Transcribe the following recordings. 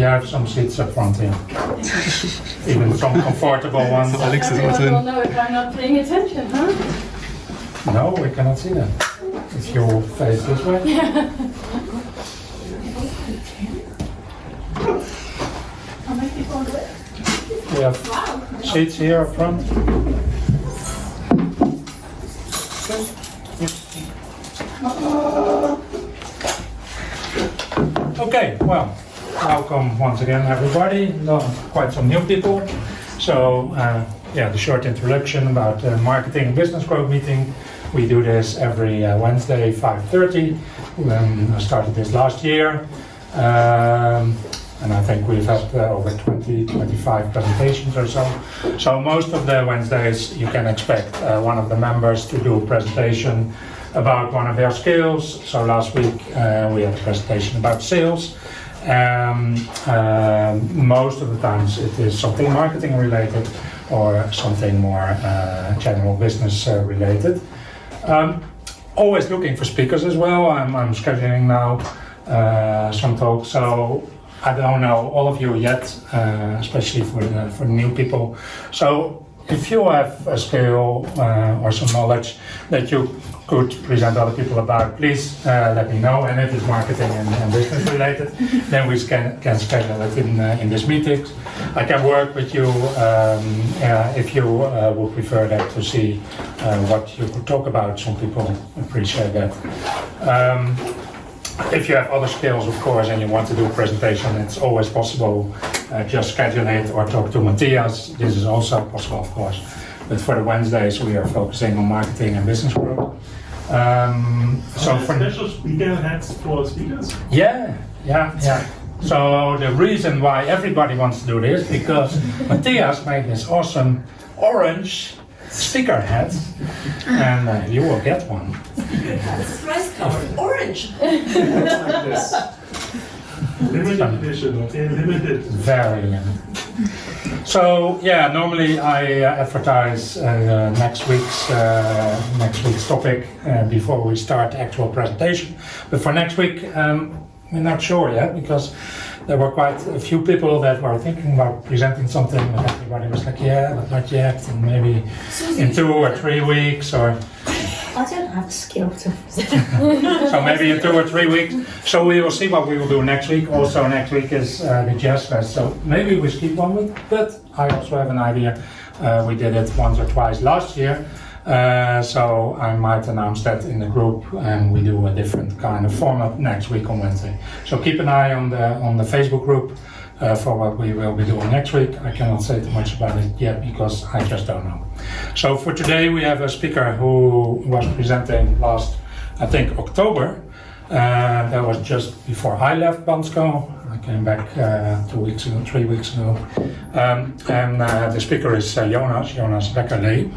you have some seats up front here. Even some comfortable ones. Everyone will know if I'm not paying attention, huh? No, we cannot see that. If you face this way. We have seats here up front. Okay, well, welcome once again everybody. Quite some new people. So, the short introduction about the Marketing and Business Growth meeting. We do this every Wednesday, 5:30. I started this last year. And I think we've had over 25 presentations or so. So most of the Wednesdays you can expect one of the members to do a presentation about one of their skills. So last week we had a presentation about sales. Most of the times it is something marketing related or something more general business related. Always looking for speakers as well. I'm scheduling now some talks. So I don't know all of you yet, especially for new people. So if you have a skill or some knowledge that you could present other people about, please let me know. And if it's marketing and business related, then we can schedule it in this meeting. I can work with you if you would prefer that to see what you could talk about. Some people appreciate that. If you have other skills, of course, and you want to do a presentation, it's always possible. Just schedule it or talk to Matthias. This is also possible, of course. But for the Wednesdays, we are focusing on marketing and business growth. So for special speaker hats for speakers? Yeah. So the reason why everybody wants to do this, because Matthias made this awesome orange speaker hat, and you will get one. It's rice covered orange. Like this. Limited edition, okay, limited. Very limited. So normally I advertise next week's topic before we start the actual presentation. But for next week, we're not sure yet because there were quite a few people that were thinking about presenting something, and everybody was like, yeah, but not yet, and maybe in 2 or 3 weeks, or I don't have the skill to present. so maybe in 2 or 3 weeks. So we will see what we will do next week. Also next week is the Jazz Fest, so maybe we skip 1 week, but I also have an idea. We did it once or twice last year. So I might announce that in the group, and we do a different kind of format next week on Wednesday. So keep an eye on the Facebook group for what we will be doing next week. I cannot say too much about it yet because I just don't know. So for today we have a speaker who was presenting last, I think, October. That was just before I left Bansko. I came back 3 weeks ago. And the speaker is Jonas Beckerle.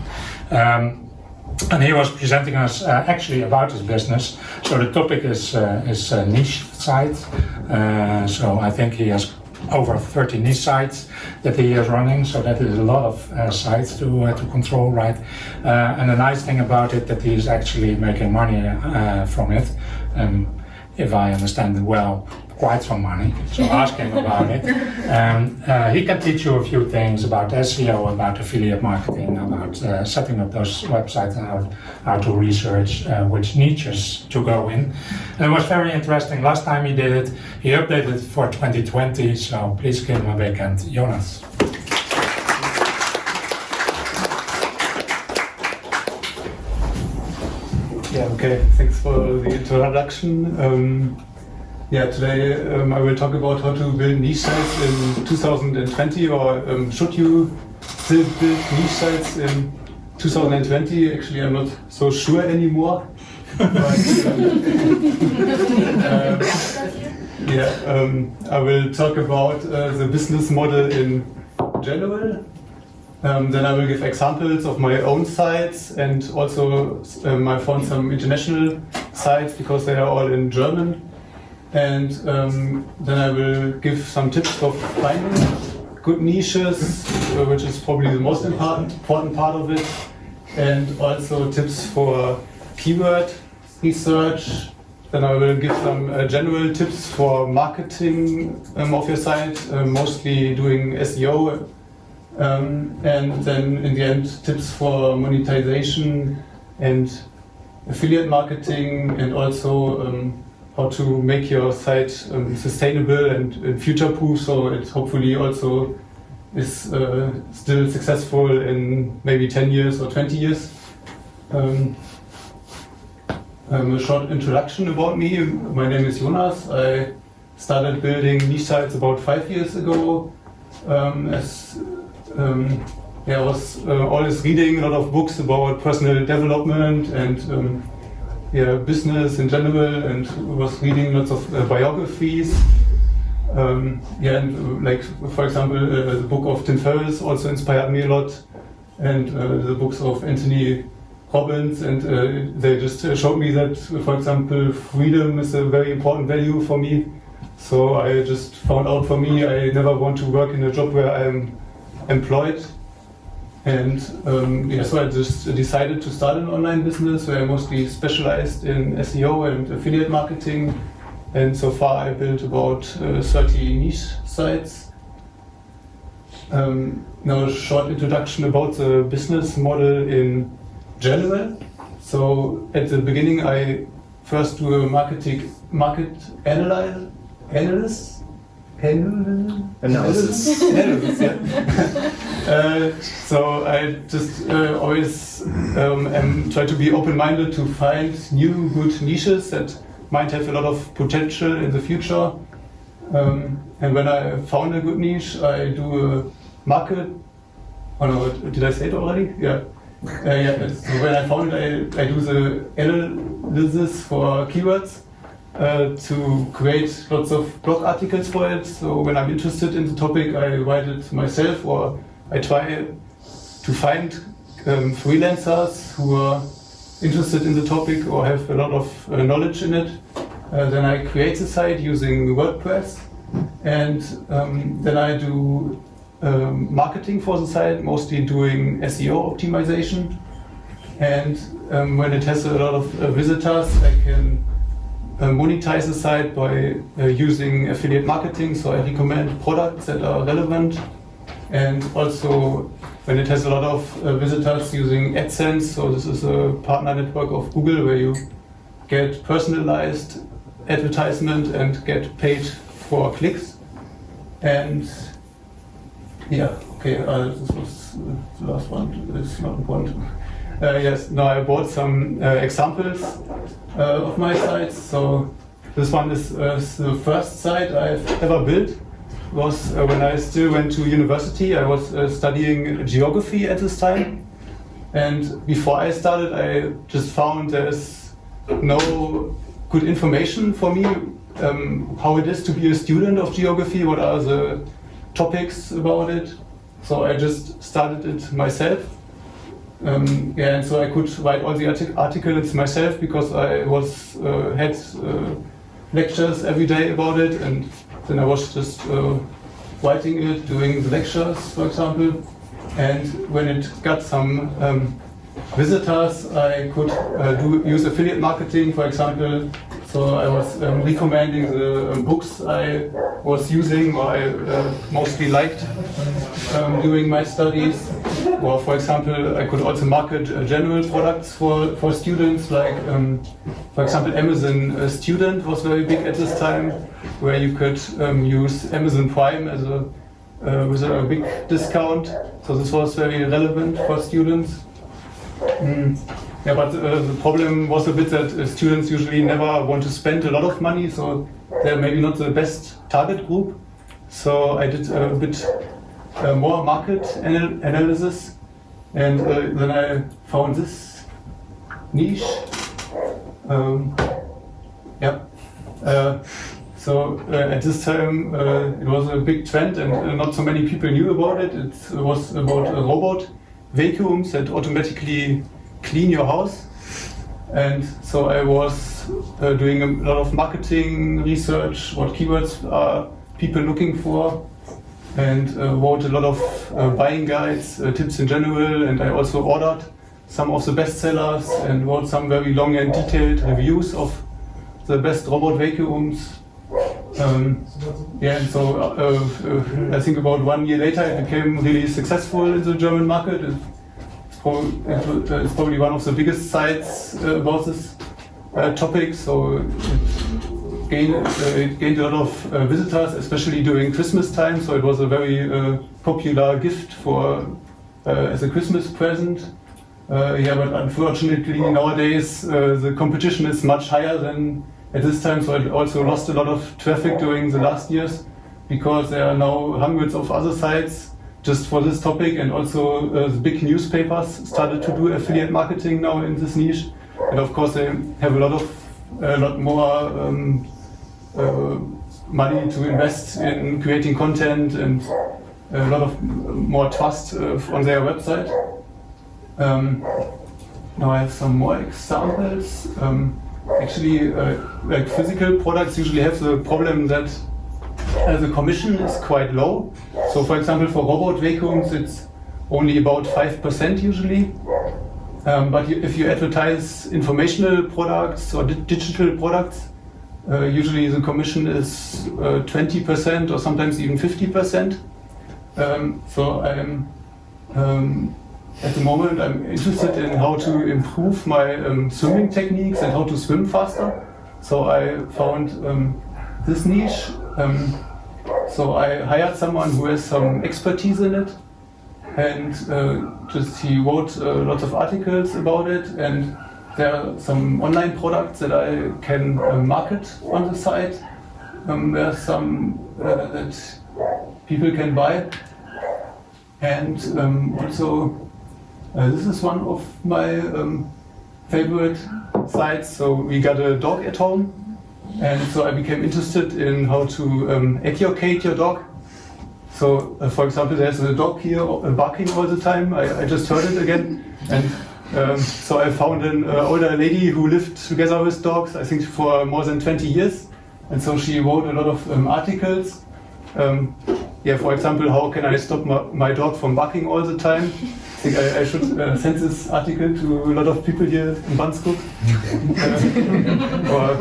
And he was presenting us actually about his business. So the topic is niche sites. So I think he has over 30 niche sites that he is running. So that is a lot of sites to control, right? And the nice thing about it that he is actually making money from it. If I understand it well, quite some money, so ask him about it. He can teach you a few things about SEO, about affiliate marketing, about setting up those websites and how to research which niches to go in. And it was very interesting. Last time he did it, he updated it for 2020, so please give him a big hand. Jonas. Yeah, okay, thanks for the introduction. Today I will talk about how to build niche sites in 2020, or should you still build niche sites in 2020? Actually, I'm not so sure anymore. But, I will talk about the business model in general. Then I will give examples of my own sites, and also I found some international sites because they are all in German. And then I will give some tips for finding good niches, which is probably the most important part of it, and also tips for keyword research, then I will give some general tips for marketing of your site, mostly doing SEO, and then in the end tips for monetization and affiliate marketing, and also how to make your site sustainable and future-proof, so it hopefully also is still successful in maybe 10 years or 20 years. A short introduction about me. My name is Jonas. I started building niche sites about 5 years ago. I was always reading a lot of books about personal development and business in general, and was reading lots of biographies. And like, for example, the book of Tim Ferriss also inspired me a lot, and the books of Anthony Robbins, and they just showed me that, for example, freedom is a very important value for me. So I just found out, for me, I never want to work in a job where I'm employed. And so I just decided to start an online business where I mostly specialized in SEO and affiliate marketing. And so far I built about 30 niche sites. Now a short introduction about the business model in general. So at the beginning I first do a market analysis. Yeah. So I just always try to be open-minded to find new good niches that might have a lot of potential in the future. And when I found a good niche, I do a market. Oh no, did I say it already? Yeah. So when I found it, I do the analysis for keywords to create lots of blog articles for it. So when I'm interested in the topic, I write it myself, or I try to find freelancers who are interested in the topic or have a lot of knowledge in it. Then I create the site using WordPress, and then I do marketing for the site, mostly doing SEO optimization. And when it has a lot of visitors, I can monetize the site by using affiliate marketing, so I recommend products that are relevant. And also when it has a lot of visitors, using AdSense, so this is a partner network of Google where you get personalized advertisement and get paid for clicks. And yeah, okay, this was the last one, it's not important. Yes, now I bought some examples of my sites. So this one is the first site I've ever built. It was when I still went to university. I was studying geography at this time. And before I started, I just found there's no good information for me how it is to be a student of geography, what are the topics about it. So I just started it myself. And so I could write all the articles myself, because I had lectures every day about it, and then I was just writing it, doing the lectures, for example. And when it got some visitors, I could use affiliate marketing, for example. So I was recommending the books I was using, or I mostly liked during my studies. Or for example, I could also market general products for students, like for example, Amazon Student was very big at this time, where you could use Amazon Prime as with a big discount. So this was very relevant for students. Yeah, but the problem was a bit that students usually never want to spend a lot of money, so they're maybe not the best target group. So I did a bit more market analysis, and then I found this niche. So at this time it was a big trend, and not so many people knew about it. It was about robot vacuums that automatically clean your house. And so I was doing a lot of marketing research, what keywords are people looking for, and wrote a lot of buying guides, tips in general, and I also ordered some of the bestsellers and wrote some very long and detailed reviews of the best robot vacuums. Yeah, and so I think about 1 year later it became really successful in the German market. It's probably one of the biggest sites about this topic. So it gained a lot of visitors, especially during Christmas time. So it was a very popular gift for as a Christmas present. Yeah, but unfortunately nowadays the competition is much higher than at this time. So it also lost a lot of traffic during the last years because there are now hundreds of other sites just for this topic, and also the big newspapers started to do affiliate marketing now in this niche. And of course they have a lot more money to invest in creating content and a lot of more trust on their website. Now I have some more examples. Actually, like physical products usually have the problem that the commission is quite low. So for example, for robot vacuums, it's only about 5% usually. But if you advertise informational products or digital products, usually the commission is 20% or sometimes even 50%. So I'm at the moment I'm interested in how to improve my swimming techniques and how to swim faster. So I found this niche. So I hired someone who has some expertise in it, and he wrote lots of articles about it, and there are some online products that I can market on the site. There are some that people can buy, and also this is one of my favorite sites. So we got a dog at home, and so I became interested in how to educate your dog. So, for example, there's a dog here barking all the time. I just heard it again, and so I found an older lady who lived together with dogs, I think for more than 20 years, and so she wrote a lot of articles. Yeah, for example, how can I stop my dog from barking all the time? I think I should send this article to a lot of people here in Bandskog. Or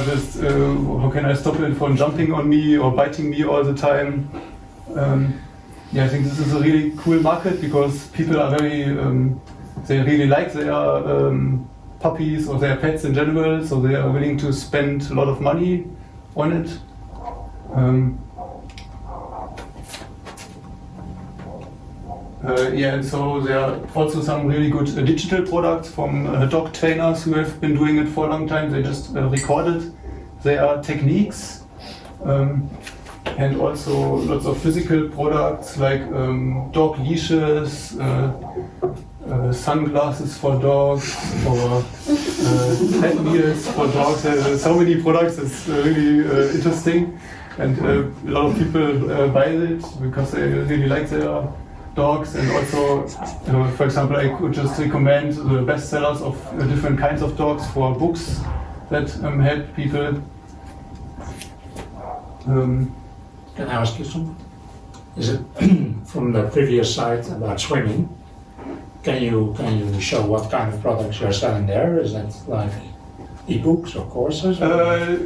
just how can I stop it from jumping on me or biting me all the time? Yeah, I think this is a really cool market because people are they really like their puppies or their pets in general, so they are willing to spend a lot of money on it. Yeah, and so there are also some really good digital products from dog trainers who have been doing it for a long time. They just recorded their techniques, and also lots of physical products like dog leashes, sunglasses for dogs, or pet meals for dogs. There's so many products. It's really interesting, and a lot of people buy it because they really like their dogs. And also, for example, I could just recommend the best sellers of different kinds of dogs for books that help people. Can I ask you something? Is it from the previous site about swimming? Can you show what kind of products you're selling there? Is that like e-books or courses?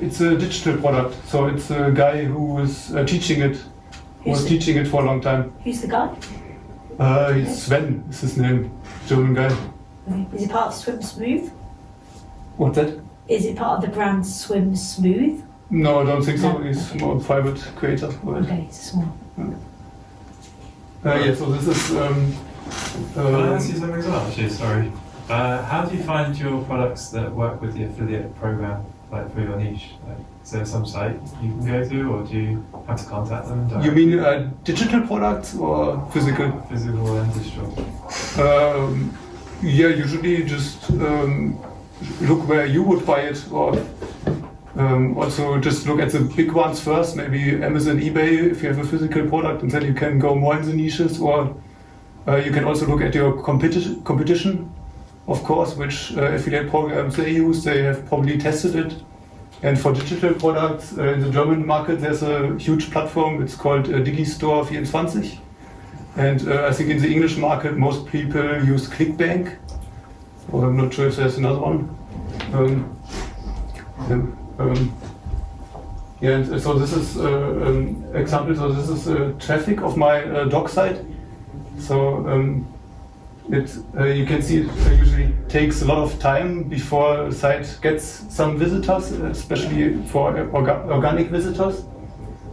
It's a digital product, so it's a guy who is teaching it. Was teaching it for a long time. Who's the guy? Sven is his name, German guy. Is it part of Swim Smooth? What's that? Is it part of the brand Swim Smooth? No, I don't think so. No. He's more a private creator. Okay, it's small. Yeah, so this is. Can I ask you something as well? Actually, sorry. How do you find your products that work with the affiliate program, like for your niche? Like, is there some site you can go to, or do you have to contact them directly? You mean digital products or physical? Physical and digital. Yeah, usually just look where you would buy it, or also just look at the big ones first, maybe Amazon, eBay, if you have a physical product, and then you can go more in the niches, or you can also look at your competition, of course, which affiliate programs they use. They have probably tested it. And for digital products in the German market, there's a huge platform. It's called Digistore24. And I think in the English market, most people use ClickBank. Or I'm not sure if there's another one. Yeah, and so this is an example. So this is traffic of my dog site. So you can see it usually takes a lot of time before a site gets some visitors, especially for organic visitors.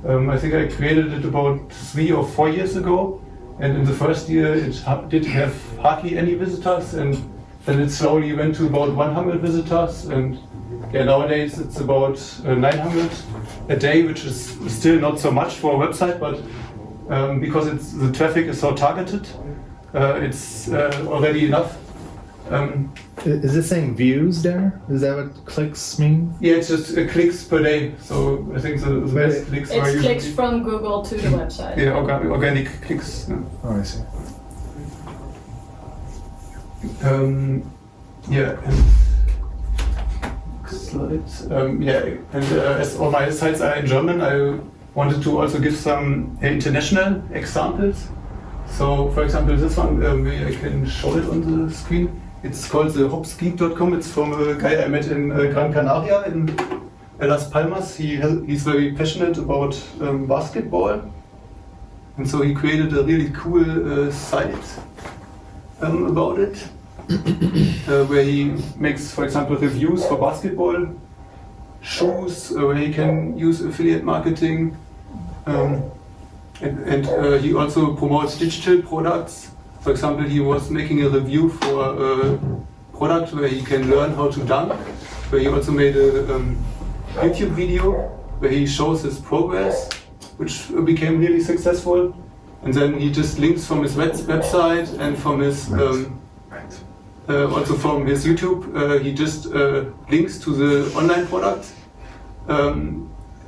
I think I created it about 3 or 4 years ago, and in the first year it did have hardly any visitors, and then it slowly went to about 100 visitors, and yeah, nowadays it's about 900 a day, which is still not so much for a website, but because the traffic is so targeted, it's already enough. Is it saying views there? Is that what clicks mean? Yeah, it's just clicks per day. So I think the best clicks are It's usually clicks from Google to the website. yeah, organic clicks. Yeah. Oh, I see. Yeah, and slides. Yeah, and as all my sites are in German, I wanted to also give some international examples. So, for example, this one, I can show it on the screen. It's called the hopsgeek.com. It's from a guy I met in Gran Canaria in Las Palmas. He's very passionate about basketball. And so he created a really cool site about it, where he makes, for example, reviews for basketball shoes, where he can use affiliate marketing. And he also promotes digital products. For example, he was making a review for a product where he can learn how to dunk, where he also made a YouTube video where he shows his progress, which became really successful. And then he just links from his website and from his also from his YouTube. He just links to the online product.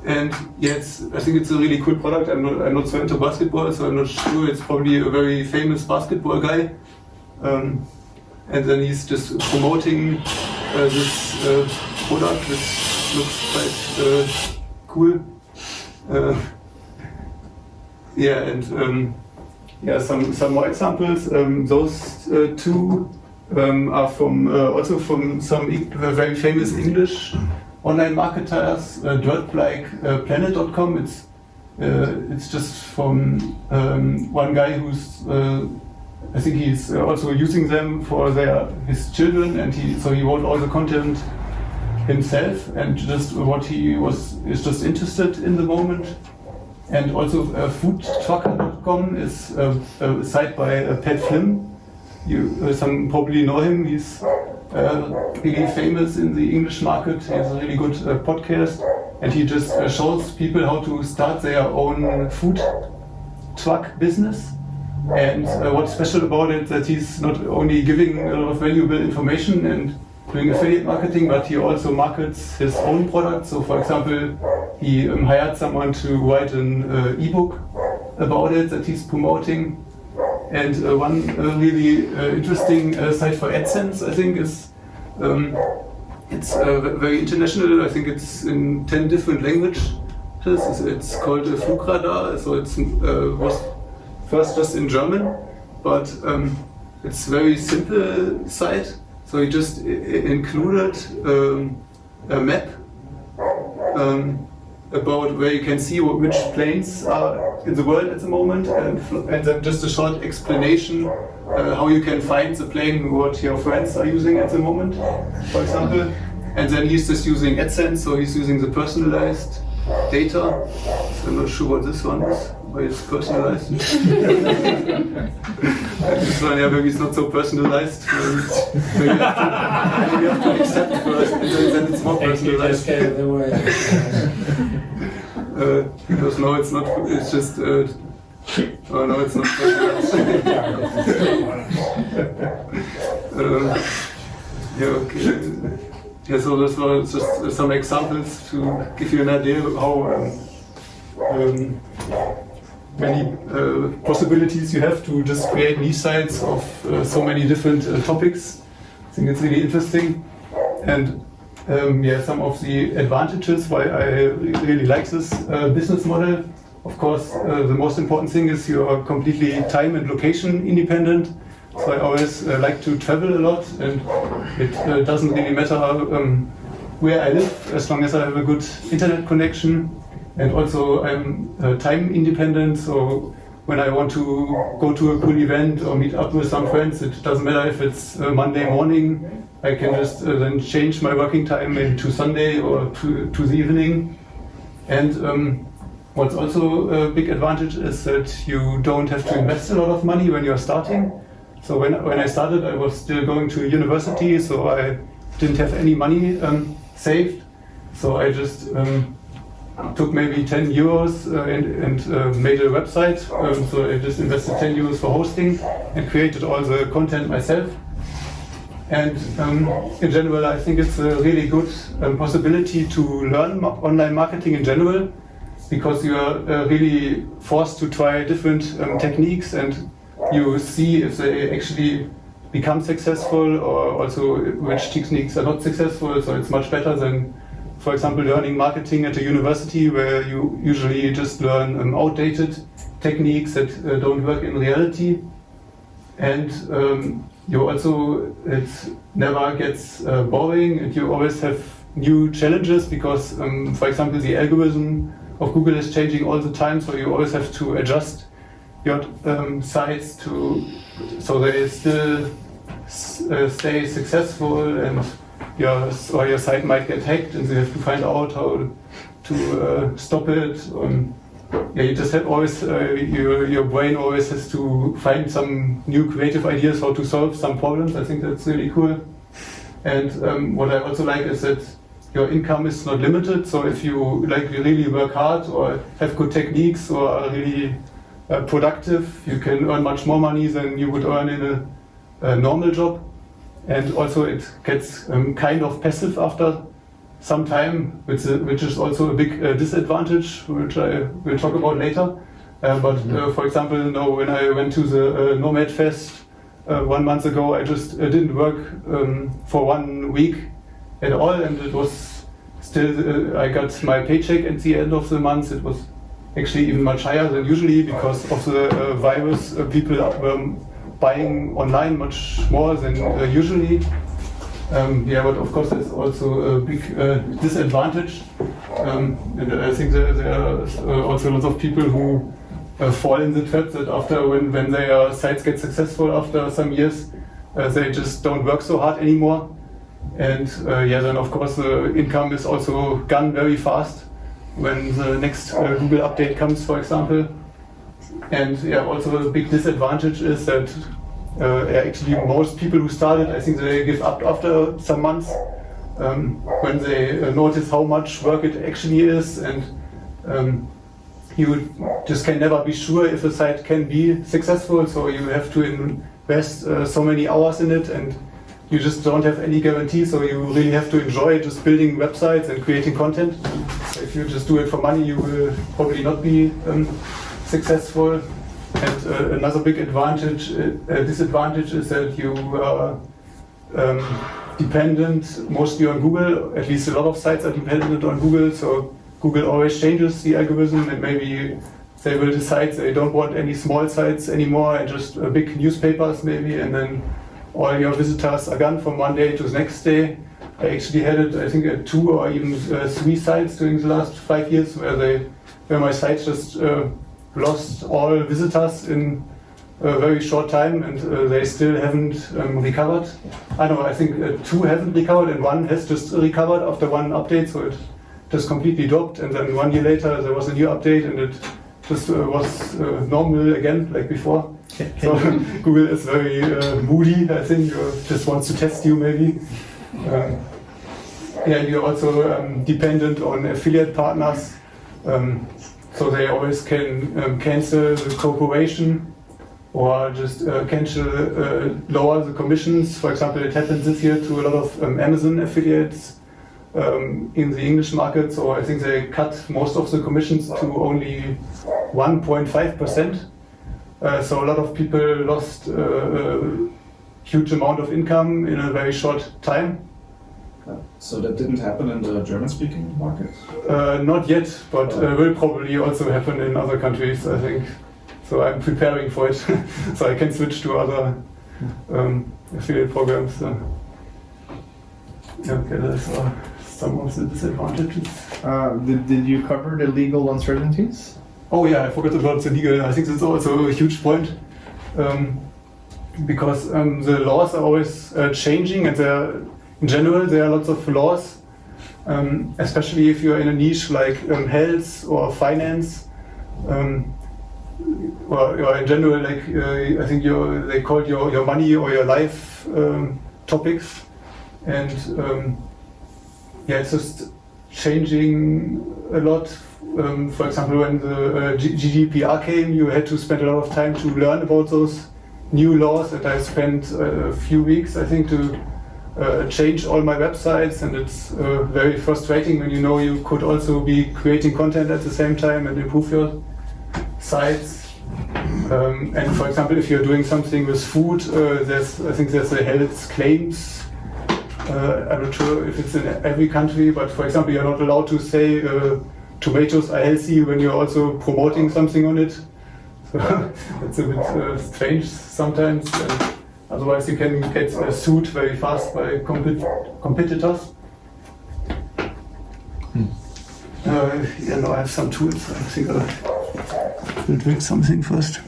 And yes, I think it's a really cool product. I'm not so into basketball, so I'm not sure. It's probably a very famous basketball guy. And then he's just promoting this product, which looks quite cool. Yeah, and some more examples. Those two are from also from some very famous English online marketers. Dirtbikeplanet.com. It's just from one guy who's I think he's also using them for his children, and he wrote all the content himself, and just what he is just interested in the moment. And also foodtrucker.com is a site by Pat Flynn. Some probably know him. He's really famous in the English market. He has a really good podcast, and he just shows people how to start their own food truck business. And what's special about it that he's not only giving a lot of valuable information and doing affiliate marketing, but he also markets his own products. So, for example, he hired someone to write an ebook about it that he's promoting. And one really interesting site for AdSense, I think, is it's very international. I think it's in 10 different languages. It's called Flugradar. So it was first just in German, but it's a very simple site. So he just included a map about where you can see which planes are in the world at the moment, and then just a short explanation how you can find the plane what your friends are using at the moment, for example. And then he's just using AdSense, so he's using the personalized data. So I'm not sure what this one is, why it's personalized. This one, yeah, maybe it's not so personalized. Maybe you have to accept first, and then it's more personalized. Because no, it's not. It's just. Oh no, it's not personalized. Yeah. Okay. Yeah. So this was just some examples to give you an idea of how many possibilities you have to just create niche sites of so many different topics. I think it's really interesting, and some of the advantages why I really like this business model. Of course, the most important thing is you are completely time and location independent. So I always like to travel a lot, and it doesn't really matter where I live, as long as I have a good internet connection. And also I'm time independent, so when I want to go to a cool event or meet up with some friends, it doesn't matter if it's Monday morning. I can just then change my working time into Sunday or to the evening. And what's also a big advantage is that you don't have to invest a lot of money when you're starting. So when I started, I was still going to university, so I didn't have any money saved. So I just took maybe 10 euros and made a website. So I just invested 10 euros for hosting and created all the content myself. And in general, I think it's a really good possibility to learn online marketing in general, because you are really forced to try different techniques, and you see if they actually become successful, or also which techniques are not successful. So it's much better than, for example, learning marketing at a university, where you usually just learn outdated techniques that don't work in reality. And you also, it never gets boring, and you always have new challenges, because, for example, the algorithm of Google is changing all the time, so you always have to adjust your sites so they still stay successful, and your site might get hacked, and you have to find out how to stop it. Yeah, you just have always your brain always has to find some new creative ideas how to solve some problems. I think that's really cool. And what I also like is that your income is not limited. So if you really work hard or have good techniques or are really productive, you can earn much more money than you would earn in a normal job. And also it gets kind of passive after some time, which is also a big disadvantage, which I will talk about later. For example, when I went to the Nomad Fest 1 month ago, I just didn't work for 1 week at all, and it was still, I got my paycheck at the end of the month. It was actually even much higher than usually, because of the virus. People were buying online much more than usually. Yeah, but of course there's also a big disadvantage. And I think there are also lots of people who fall in the trap that after when their sites get successful after some years, they just don't work so hard anymore. And yeah, then of course the income is also gone very fast when the next Google update comes, for example. And yeah, also a big disadvantage is that actually most people who started, I think they give up after some months when they notice how much work it actually is, and you just can never be sure if a site can be successful, so you have to invest so many hours in it, and you just don't have any guarantee, so you really have to enjoy just building websites and creating content. So if you just do it for money, you will probably not be successful. And another big disadvantage is that you are dependent mostly on Google. At least a lot of sites are dependent on Google, so Google always changes the algorithm, and maybe they will decide they don't want any small sites anymore and just big newspapers maybe, and then all your visitors are gone from one day to the next day. I actually had it, I think, at 2 or even 3 sites during the last 5 years where my site just lost all visitors in a very short time, and they still haven't recovered. I think 2 haven't recovered, and 1 has just recovered after 1 update, so it just completely dropped, and then 1 year later there was a new update, and it just was normal again, like before. So Google is very moody, I think, just wants to test you maybe. Yeah, you're also dependent on affiliate partners. So they always can cancel the cooperation or just lower the commissions. For example, it happened this year to a lot of Amazon affiliates in the English market. So I think they cut most of the commissions to only 1.5%. So a lot of people lost a huge amount of income in a very short time. So that didn't happen in the German-speaking market? Not yet, but will probably also happen in other countries, I think. So I'm preparing for it, so I can switch to other affiliate programs. Okay, that's our some of the disadvantages. Did you cover the legal uncertainties? Oh yeah, I forgot about the legal. I think that's also a huge point. Because the laws are always changing, and in general there are lots of laws, especially if you're in a niche like health or finance, or in general, like I think they call your money or your life topics, and it's just changing a lot. For example, when the GDPR came, you had to spend a lot of time to learn about those new laws, and I spent a few weeks, I think, to change all my websites, and it's very frustrating when you know you could also be creating content at the same time and improve your sites. And for example, if you're doing something with food, I think there's a health claims. I'm not sure if it's in every country, but for example, you're not allowed to say tomatoes are healthy when you're also promoting something on it. So it's a bit strange sometimes. And otherwise, you can get sued very fast by competitors. Now I have some tools. I think I will drink something first.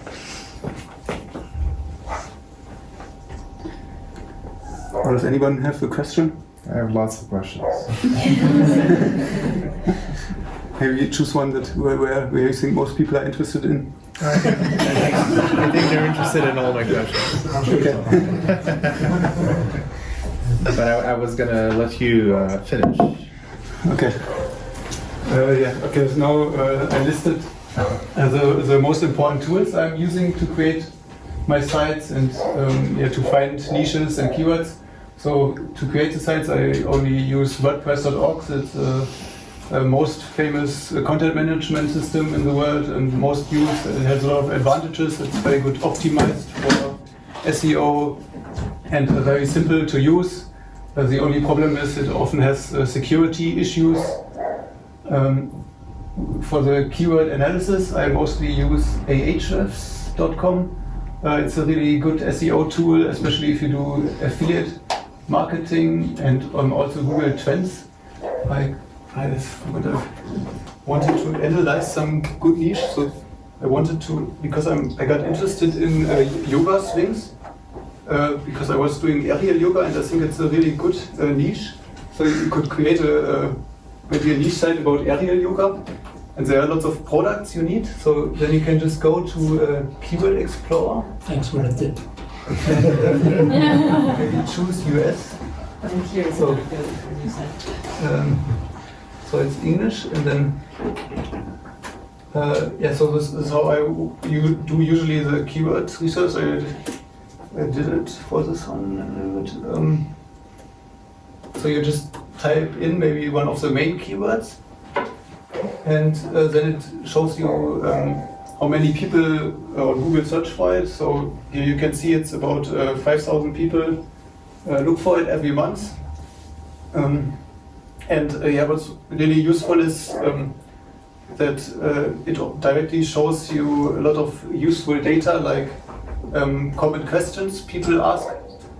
Or does anyone have a question? I have lots of questions. Maybe you choose one where you think most people are interested in. I think they're interested in all my questions. But I was gonna let you finish. Okay. Okay. So now I listed the most important tools I'm using to create my sites and to find niches and keywords. So to create the sites, I only use WordPress.org. It's the most famous content management system in the world and most used. It has a lot of advantages. It's very good optimized for SEO and very simple to use. The only problem is it often has security issues. For the keyword analysis, I mostly use ahrefs.com. It's a really good SEO tool, especially if you do affiliate marketing and also Google Trends. I wanted to analyze some good niche, so I wanted to, because I got interested in yoga swings, because I was doing aerial yoga and I think it's a really good niche. So you could create maybe a niche site about aerial yoga, and there are lots of products you need. So then you can just go to Keyword Explorer. Thanks for the tip. Maybe choose US. So it's English, and then so this is how I do usually the keyword research. I did it for this one a little bit. So you just type in maybe one of the main keywords, and then it shows you how many people on Google search for it. So here you can see it's about 5,000 people look for it every month. What's really useful is that it directly shows you a lot of useful data, like common questions people ask.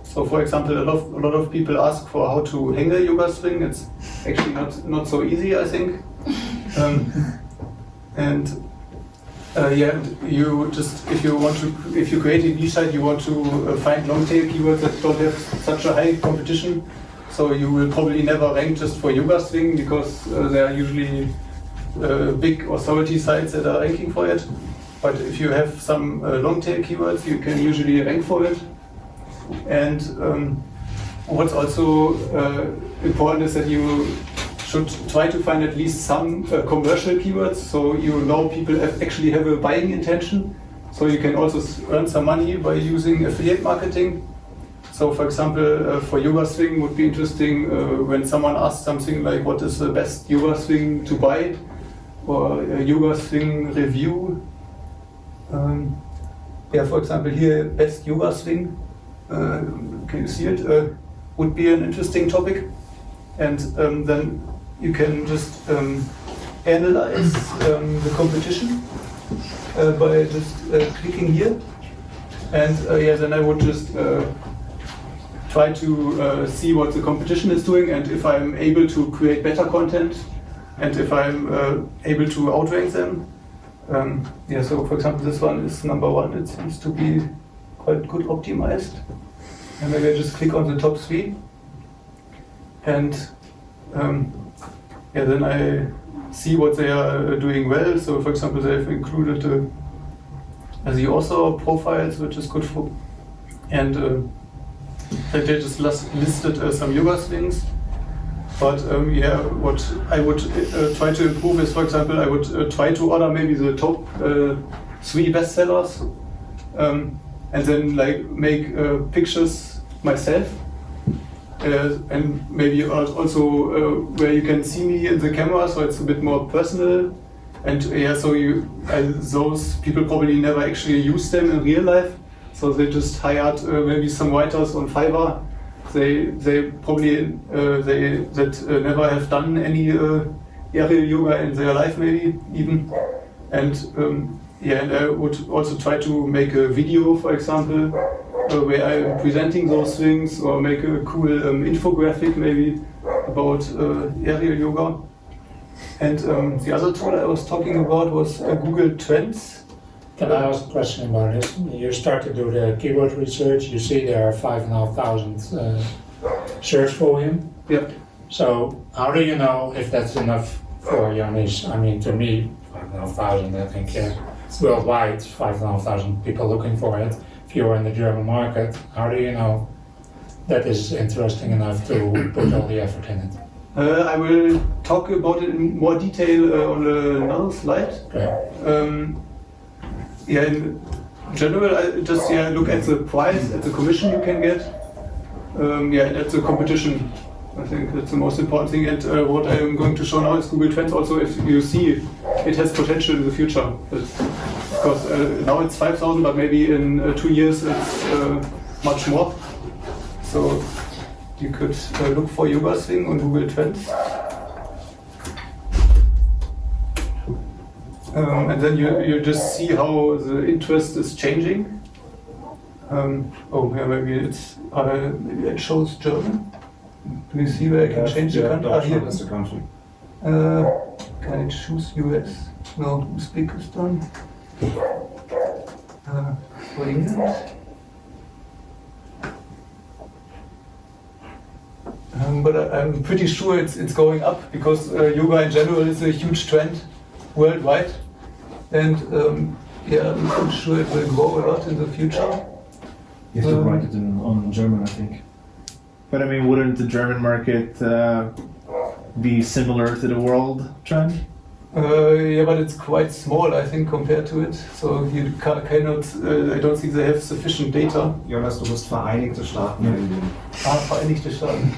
So, for example, a lot of people ask for how to hang a yoga swing. It's actually not so easy, I think. You just if you create a niche site, you want to find long tail keywords that don't have such a high competition. So you will probably never rank just for yoga swing, because there are usually big authority sites that are ranking for it. But if you have some long tail keywords, you can usually rank for it. And what's also important is that you should try to find at least some commercial keywords, so you know people actually have a buying intention. So you can also earn some money by using affiliate marketing. So, for example, for yoga swing would be interesting when someone asks something like, what is the best yoga swing to buy? Or a yoga swing review. For example, here, best yoga swing, can you see it, would be an interesting topic. And then you can just analyze the competition by just clicking here. And then I would just try to see what the competition is doing and if I'm able to create better content and if I'm able to outrank them. Yeah, so for example, this one is number 1. It seems to be quite good optimized. And maybe I just click on the top 3. And yeah, then I see what they are doing well. So for example, they've included the author profiles, which is good for, and they just listed some yoga things. But yeah, what I would try to improve is, for example, I would try to order maybe the top 3 bestsellers, and then like make pictures myself, and maybe also where you can see me in the camera, so it's a bit more personal. And yeah, so those people probably never actually use them in real life, so they just hired maybe some writers on Fiverr. They probably never have done any aerial yoga in their life, maybe even. And yeah, and I would also try to make a video, for example, where I'm presenting those things, or make a cool infographic maybe about aerial yoga. And the other tool I was talking about was Google Trends. Can I ask a question about this? You start to do the keyword research, you see there are 5,500 search volume. Yeah. So how do you know if that's enough for your niche? I mean, to me, 5,500, I think worldwide, 5,500 people looking for it. If you're in the German market, how do you know that is interesting enough to put all the effort in it? I will talk about it in more detail on another slide. Okay. Yeah, in general, I just look at the price, at the commission you can get. Yeah, and at the competition. I think that's the most important thing. And what I'm going to show now is Google Trends. Also, if you see it has potential in the future. Because now it's 5,000, but maybe in 2 years it's much more. So you could look for yoga thing on Google Trends. And then you just see how the interest is changing. Oh, yeah, maybe it shows German. Do you see where I can change the country? Deutschland is the country. Can I choose US? No, speak is done. For England. But I'm pretty sure it's going up because yoga in general is a huge trend worldwide, and yeah, I'm sure it will grow a lot in the future. You have to write it on German, I think. But I mean, wouldn't the German market be similar to the world trend? Yeah, but it's quite small, I think, compared to it. So you cannot. I don't think they have sufficient data. Jonas, du musst Vereinigte Staaten eingeben. Vereinigte Staaten.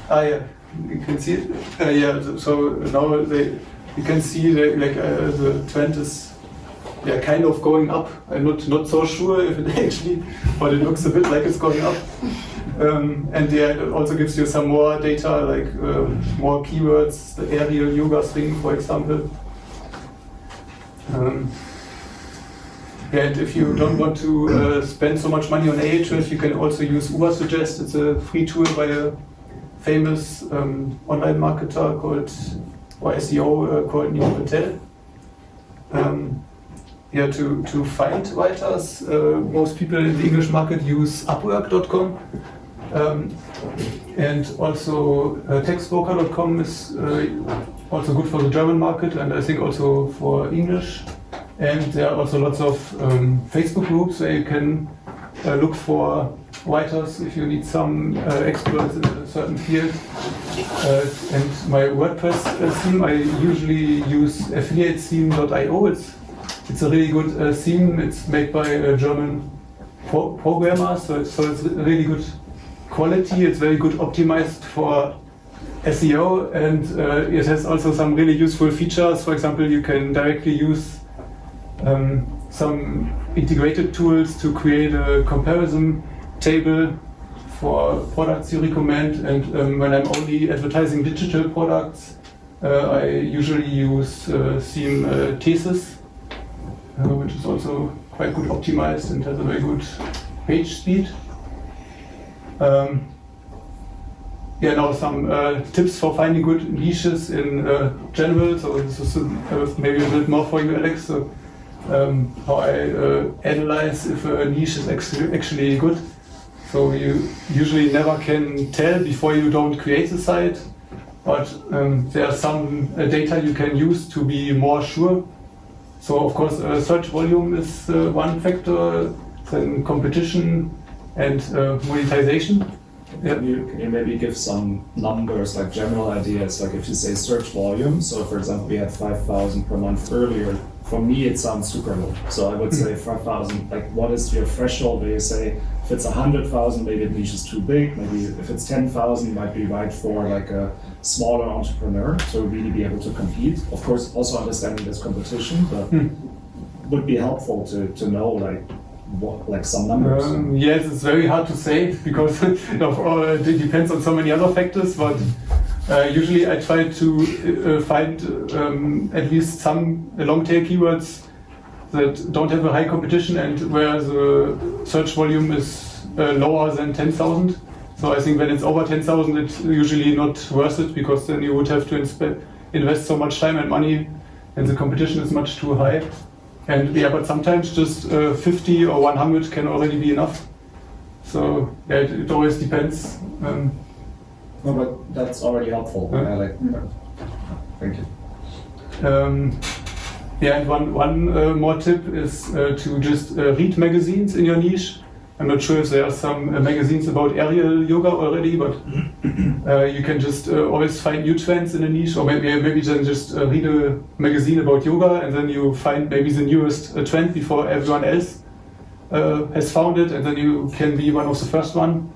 Yeah, you can see it. Yeah, so now you can see the trend is kind of going up. I'm not so sure if it actually, but it looks a bit like it's going up. And yeah, it also gives you some more data, like more keywords, the aerial yoga thing, for example. Yeah, and if you don't want to spend so much money on Ahrefs, you can also use Ubersuggest. It's a free tool by a famous online marketer called, or SEO called Neil Patel. Yeah, to find writers, most people in the English market use Upwork.com. And also textbroker.com is also good for the German market, and I think also for English. And there are also lots of Facebook groups where you can look for writers if you need some experts in a certain field. And my WordPress theme, I usually use affiliatetheme.io. It's a really good theme. It's made by a German programmer, so it's really good quality. It's very good optimized for SEO, and it has also some really useful features. For example, you can directly use some integrated tools to create a comparison table for products you recommend. And when I'm only advertising digital products, I usually use theme Thesis. which is also quite good optimized and has a very good page speed. Now some tips for finding good niches in general. So this is maybe a bit more for you, Alex. So, how I analyze if a niche is actually good. So you usually never can tell before you don't create the site, but there are some data you can use to be more sure. So of course search volume is one factor, then competition and monetization. Yeah. Can you maybe give some numbers, like general ideas, like if you say search volume, so for example we had 5,000 per month earlier, for me it sounds super low. So I would say 5,000, like what is your threshold where you say if it's 100,000 maybe the niche is too big, maybe if it's 10,000 might be right for like a smaller entrepreneur to really be able to compete. Of course also understanding there's competition, but would be helpful to know like some numbers. Yes, it's very hard to say because it depends on so many other factors, but usually I try to find at least some long tail keywords that don't have a high competition and where the search volume is lower than 10,000. So I think when it's over 10,000 it's usually not worth it because then you would have to invest so much time and money and the competition is much too high. And yeah, but sometimes just 50 or 100 can already be enough. So yeah, it always depends. No, but that's already helpful. Thank you. And one more tip is to just read magazines in your niche. I'm not sure if there are some magazines about aerial yoga already, but you can just always find new trends in a niche, or maybe then just read a magazine about yoga, and then you find maybe the newest trend before everyone else has found it, and then you can be one of the first one.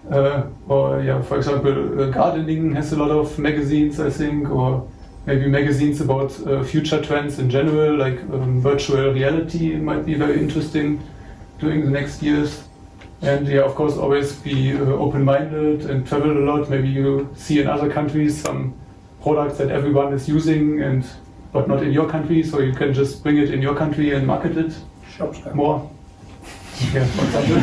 For example, gardening has a lot of magazines, I think, or maybe magazines about future trends in general, like virtual reality might be very interesting during the next years. And yeah, of course, always be open-minded and travel a lot. Maybe you see in other countries some products that everyone is using, but not in your country, so you can just bring it in your country and market it more. Yeah, for example.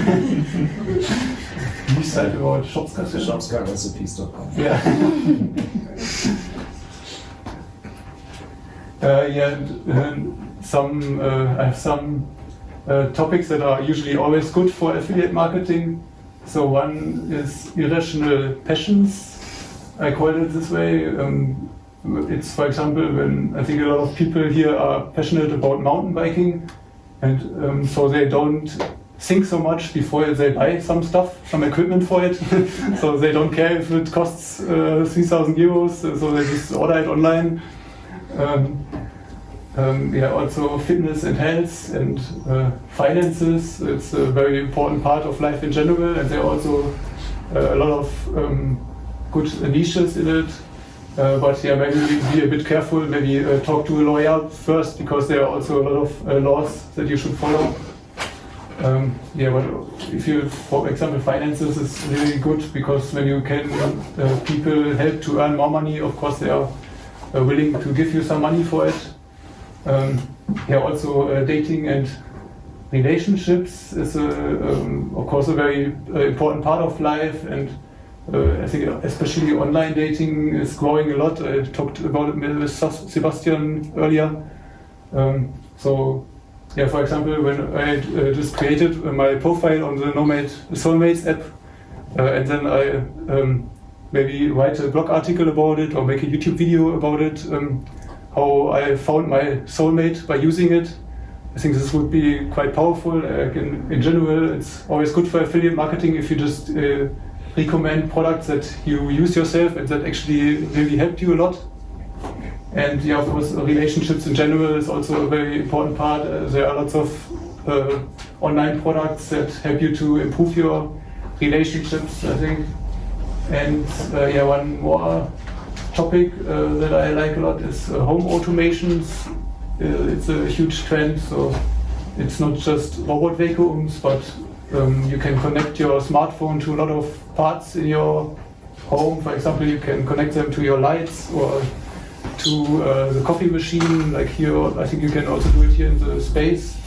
You said about Shopska. Shopskarecipes.com. Yeah. I have some topics that are usually always good for affiliate marketing. So one is irrational passions. I call it this way. It's, for example, when I think a lot of people here are passionate about mountain biking, and so they don't think so much before they buy some equipment for it. So they don't care if it costs 3,000 euros, so they just order it online. Also fitness and health and finances. It's a very important part of life in general, and there are also a lot of good niches in it. But yeah, maybe be a bit careful. Maybe talk to a lawyer first, because there are also a lot of laws that you should follow. But if you, for example, finances is really good, because when you can people help to earn more money, of course they are willing to give you some money for it. Also dating and relationships is of course a very important part of life, and I think especially online dating is growing a lot. I talked about it with Sebastian earlier. For example, when I just created my profile on the Nomad Soulmates app, and then I maybe write a blog article about it or make a YouTube video about it, how I found my soulmate by using it. I think this would be quite powerful. In general, it's always good for affiliate marketing if you just recommend products that you use yourself and that actually really helped you a lot. And yeah, of course, relationships in general is also a very important part. There are lots of online products that help you to improve your relationships, I think. And one more topic that I like a lot is home automations. It's a huge trend, so it's not just robot vacuums, but you can connect your smartphone to a lot of parts in your home. For example, you can connect them to your lights or to the coffee machine, like here. I think you can also do it here in the space.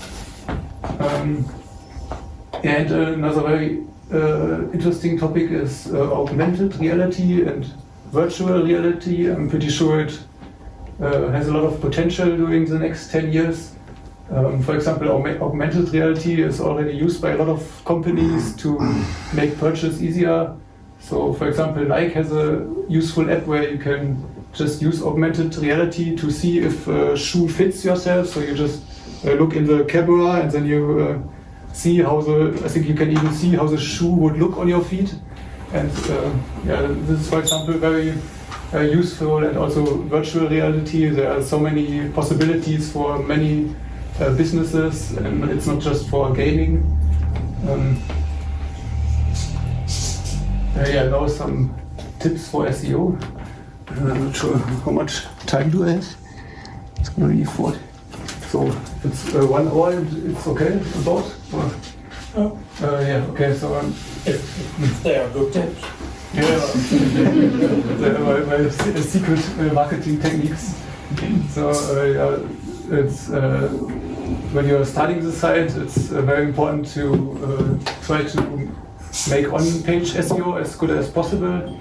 And another very interesting topic is augmented reality and virtual reality. I'm pretty sure it has a lot of potential during the next 10 years. For example, augmented reality is already used by a lot of companies to make purchase easier. So, for example, Nike has a useful app where you can just use augmented reality to see if a shoe fits yourself. So you just look in the camera and then you see how I think you can even see how the shoe would look on your feet. And this is, for example, very useful. And also virtual reality. There are so many possibilities for many businesses, and it's not just for gaming. Now some tips for SEO. I'm not sure how much time do I have. It's gonna be 40. So if it's 1 hour, it's okay about? Or? Okay, so If they are good tips. My secret marketing techniques. So it's when you're starting the site, it's very important to try to make on-page SEO as good as possible.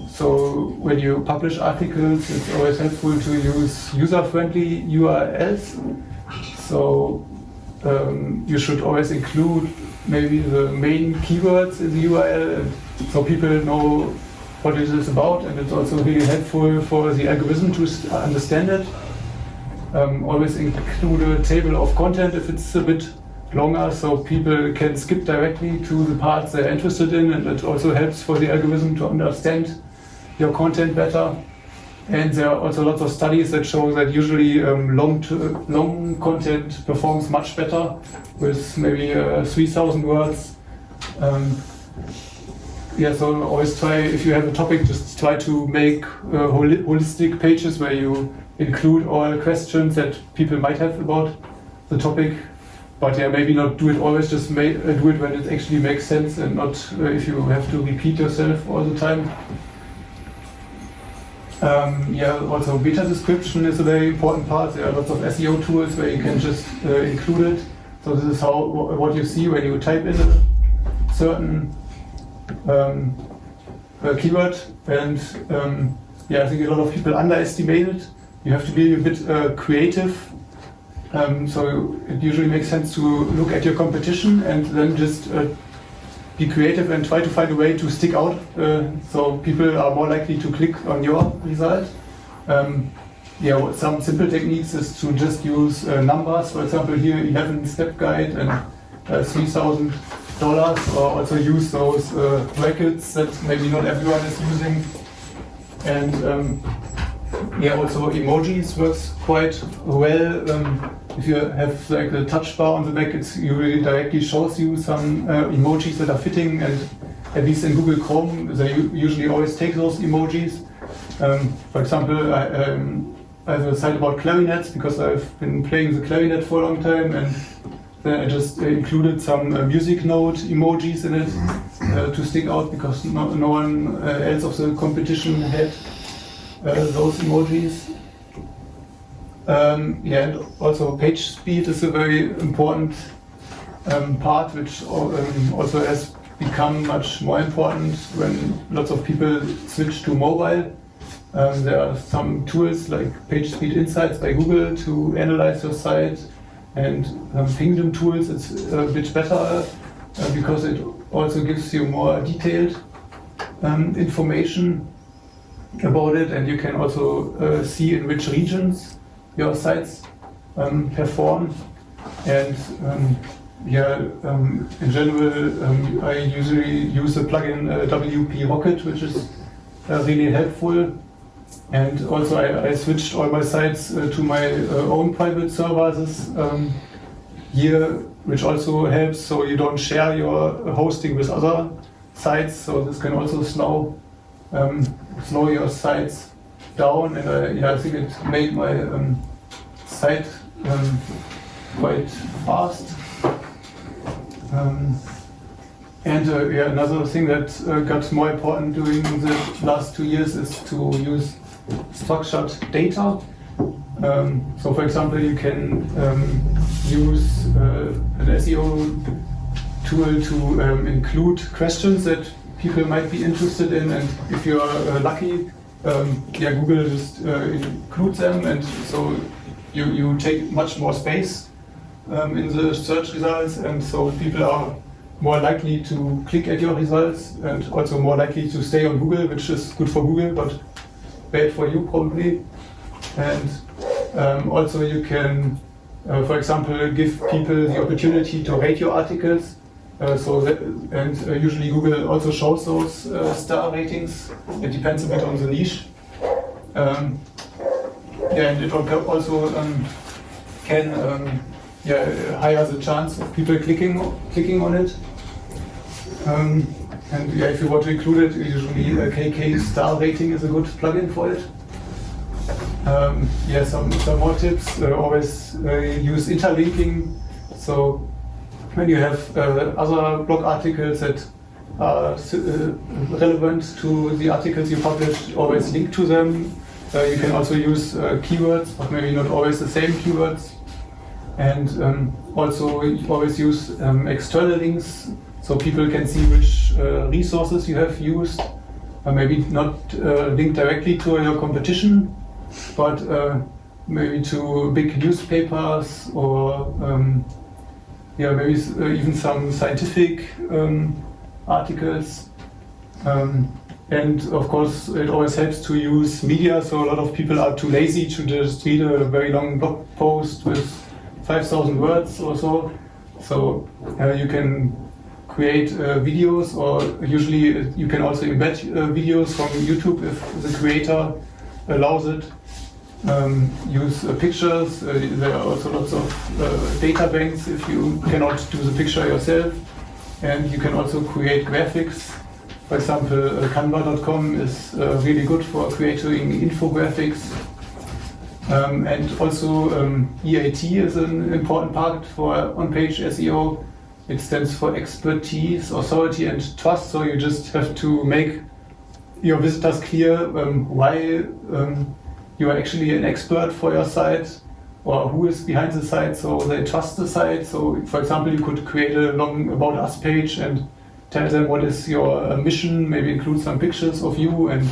So when you publish articles, it's always helpful to use user-friendly URLs. So you should always include maybe the main keywords in the URL, and so people know what it is about, and it's also really helpful for the algorithm to understand it. Always include a table of content if it's a bit longer, so people can skip directly to the parts they're interested in, and it also helps for the algorithm to understand your content better. And there are also lots of studies that show that usually long content performs much better with maybe 3,000 words. So always try, if you have a topic, just try to make holistic pages where you include all questions that people might have about the topic. But maybe not do it always, just do it when it actually makes sense, and not if you have to repeat yourself all the time. Also beta description is a very important part. There are lots of SEO tools where you can just include it. So this is what you see when you type in a certain keyword. And I think a lot of people underestimate it. You have to be a bit creative. So it usually makes sense to look at your competition and then just be creative and try to find a way to stick out, so people are more likely to click on your result. Some simple techniques is to just use numbers. For example, here 11 step guide and $3,000, or also use those brackets that maybe not everyone is using. And also emojis works quite well. If you have like the touch bar on the back, it usually directly shows you some emojis that are fitting, and at least in Google Chrome, they usually always take those emojis. For example, I have a site about clarinets because I've been playing the clarinet for a long time, and then I just included some music note emojis in it to stick out, because no one else of the competition had those emojis. And also page speed is a very important part, which also has become much more important when lots of people switch to mobile. There are some tools like PageSpeed Insights by Google to analyze your site, and Pingdom tools, it's a bit better because it also gives you more detailed information about it, and you can also see in which regions your sites perform. And in general, I usually use the plugin WP Rocket, which is really helpful. And also I switched all my sites to my own private server this year, which also helps, so you don't share your hosting with other sites. So this can also slow your sites down, and I think it made my site quite fast. Another thing that got more important during the last 2 years is to use structured data. So for example, you can use an SEO tool to include questions that people might be interested in, and if you're lucky, Google just includes them, and so you take much more space in the search results, and so people are more likely to click at your results and also more likely to stay on Google, which is good for Google but bad for you probably. And also you can, for example, give people the opportunity to rate your articles. Usually Google also shows those star ratings. It depends a bit on the niche. And it also can higher the chance of people clicking on it. If you want to include it, usually a KK star rating is a good plugin for it. Some more tips. Always use interlinking. So when you have other blog articles that are relevant to the articles you publish, always link to them. You can also use keywords, but maybe not always the same keywords. And also always use external links so people can see which resources you have used. Maybe not link directly to your competition, but maybe to big newspapers or maybe even some scientific articles. And of course, it always helps to use media, so a lot of people are too lazy to just read a very long blog post with 5,000 words or so. So you can create videos, or usually you can also embed videos from YouTube if the creator allows it. Use pictures. There are also lots of data banks if you cannot do the picture yourself. And you can also create graphics. For example, Canva.com is really good for creating infographics. And also EAT is an important part for on-page SEO. It stands for expertise, authority and trust. So you just have to make your visitors clear why you are actually an expert for your site, or who is behind the site, so they trust the site. So for example, you could create a long About Us page and tell them what is your mission, maybe include some pictures of you and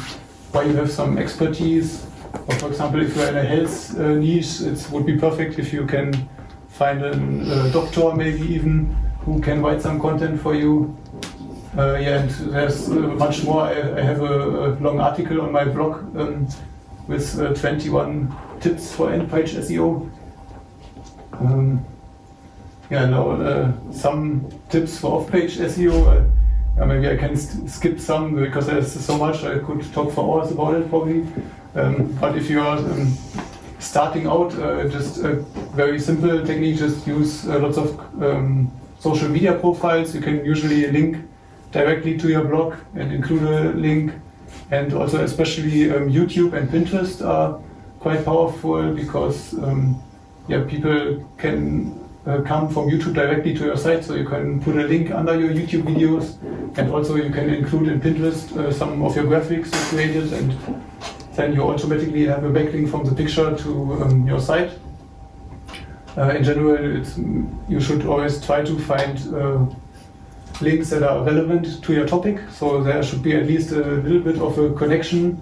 why you have some expertise. Or for example, if you're in a health niche, it would be perfect if you can find a doctor maybe even who can write some content for you. And there's much more. I have a long article on my blog with 21 tips for end-page SEO. Some tips for off-page SEO. Maybe I can skip some because there's so much. I could talk for hours about it probably. But if you are starting out, just a very simple technique, just use lots of social media profiles. You can usually link directly to your blog and include a link. And also especially YouTube and Pinterest are quite powerful because people can come from YouTube directly to your site, so you can put a link under your YouTube videos, and also you can include in Pinterest some of your graphics you created, and then you automatically have a backlink from the picture to your site. In general, you should always try to find links that are relevant to your topic, so there should be at least a little bit of a connection.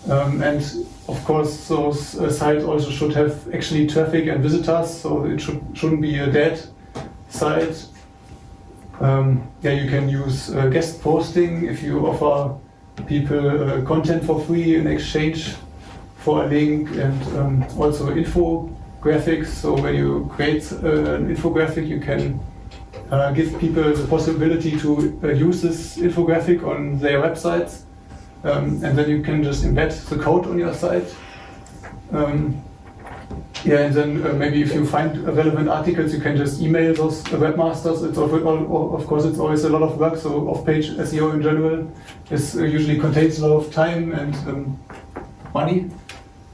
And of course, those sites also should have actually traffic and visitors, so it shouldn't be a dead site. You can use guest posting if you offer people content for free in exchange for a link, and also infographics. So when you create an infographic, you can give people the possibility to use this infographic on their websites, and then you can just embed the code on your site. And then maybe if you find relevant articles, you can just email those webmasters. Of course, it's always a lot of work, so off-page SEO in general usually contains a lot of time and money.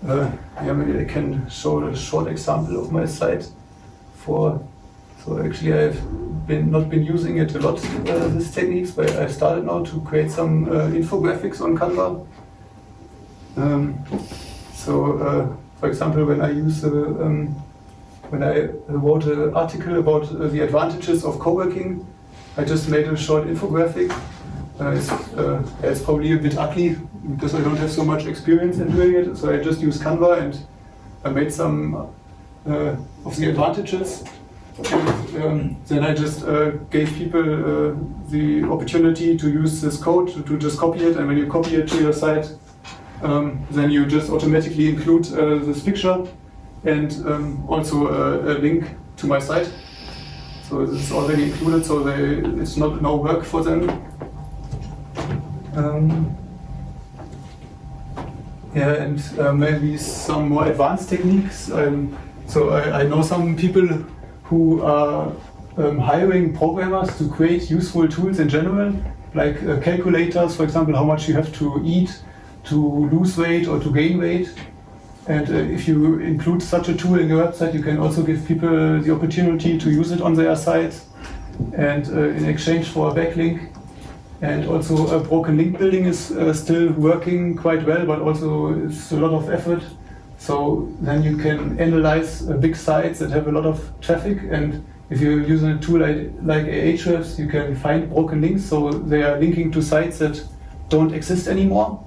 Maybe I can show a short example of my site So actually I've not been using it a lot, these techniques, but I started now to create some infographics on Canva. For example, when I wrote an article about the advantages of co-working, I just made a short infographic. It's probably a bit ugly because I don't have so much experience in doing it, so I just used Canva and I made some of the advantages. And then I just gave people the opportunity to use this code to just copy it, and when you copy it to your site, then you just automatically include this picture and also a link to my site. So it's already included, so it's not no work for them. And maybe some more advanced techniques. I know some people who are hiring programmers to create useful tools in general, like calculators, for example, how much you have to eat to lose weight or to gain weight. And if you include such a tool in your website, you can also give people the opportunity to use it on their sites, and in exchange for a backlink. And also broken link building is still working quite well, but also it's a lot of effort. So then you can analyze big sites that have a lot of traffic, and if you're using a tool like Ahrefs, you can find broken links, so they are linking to sites that don't exist anymore.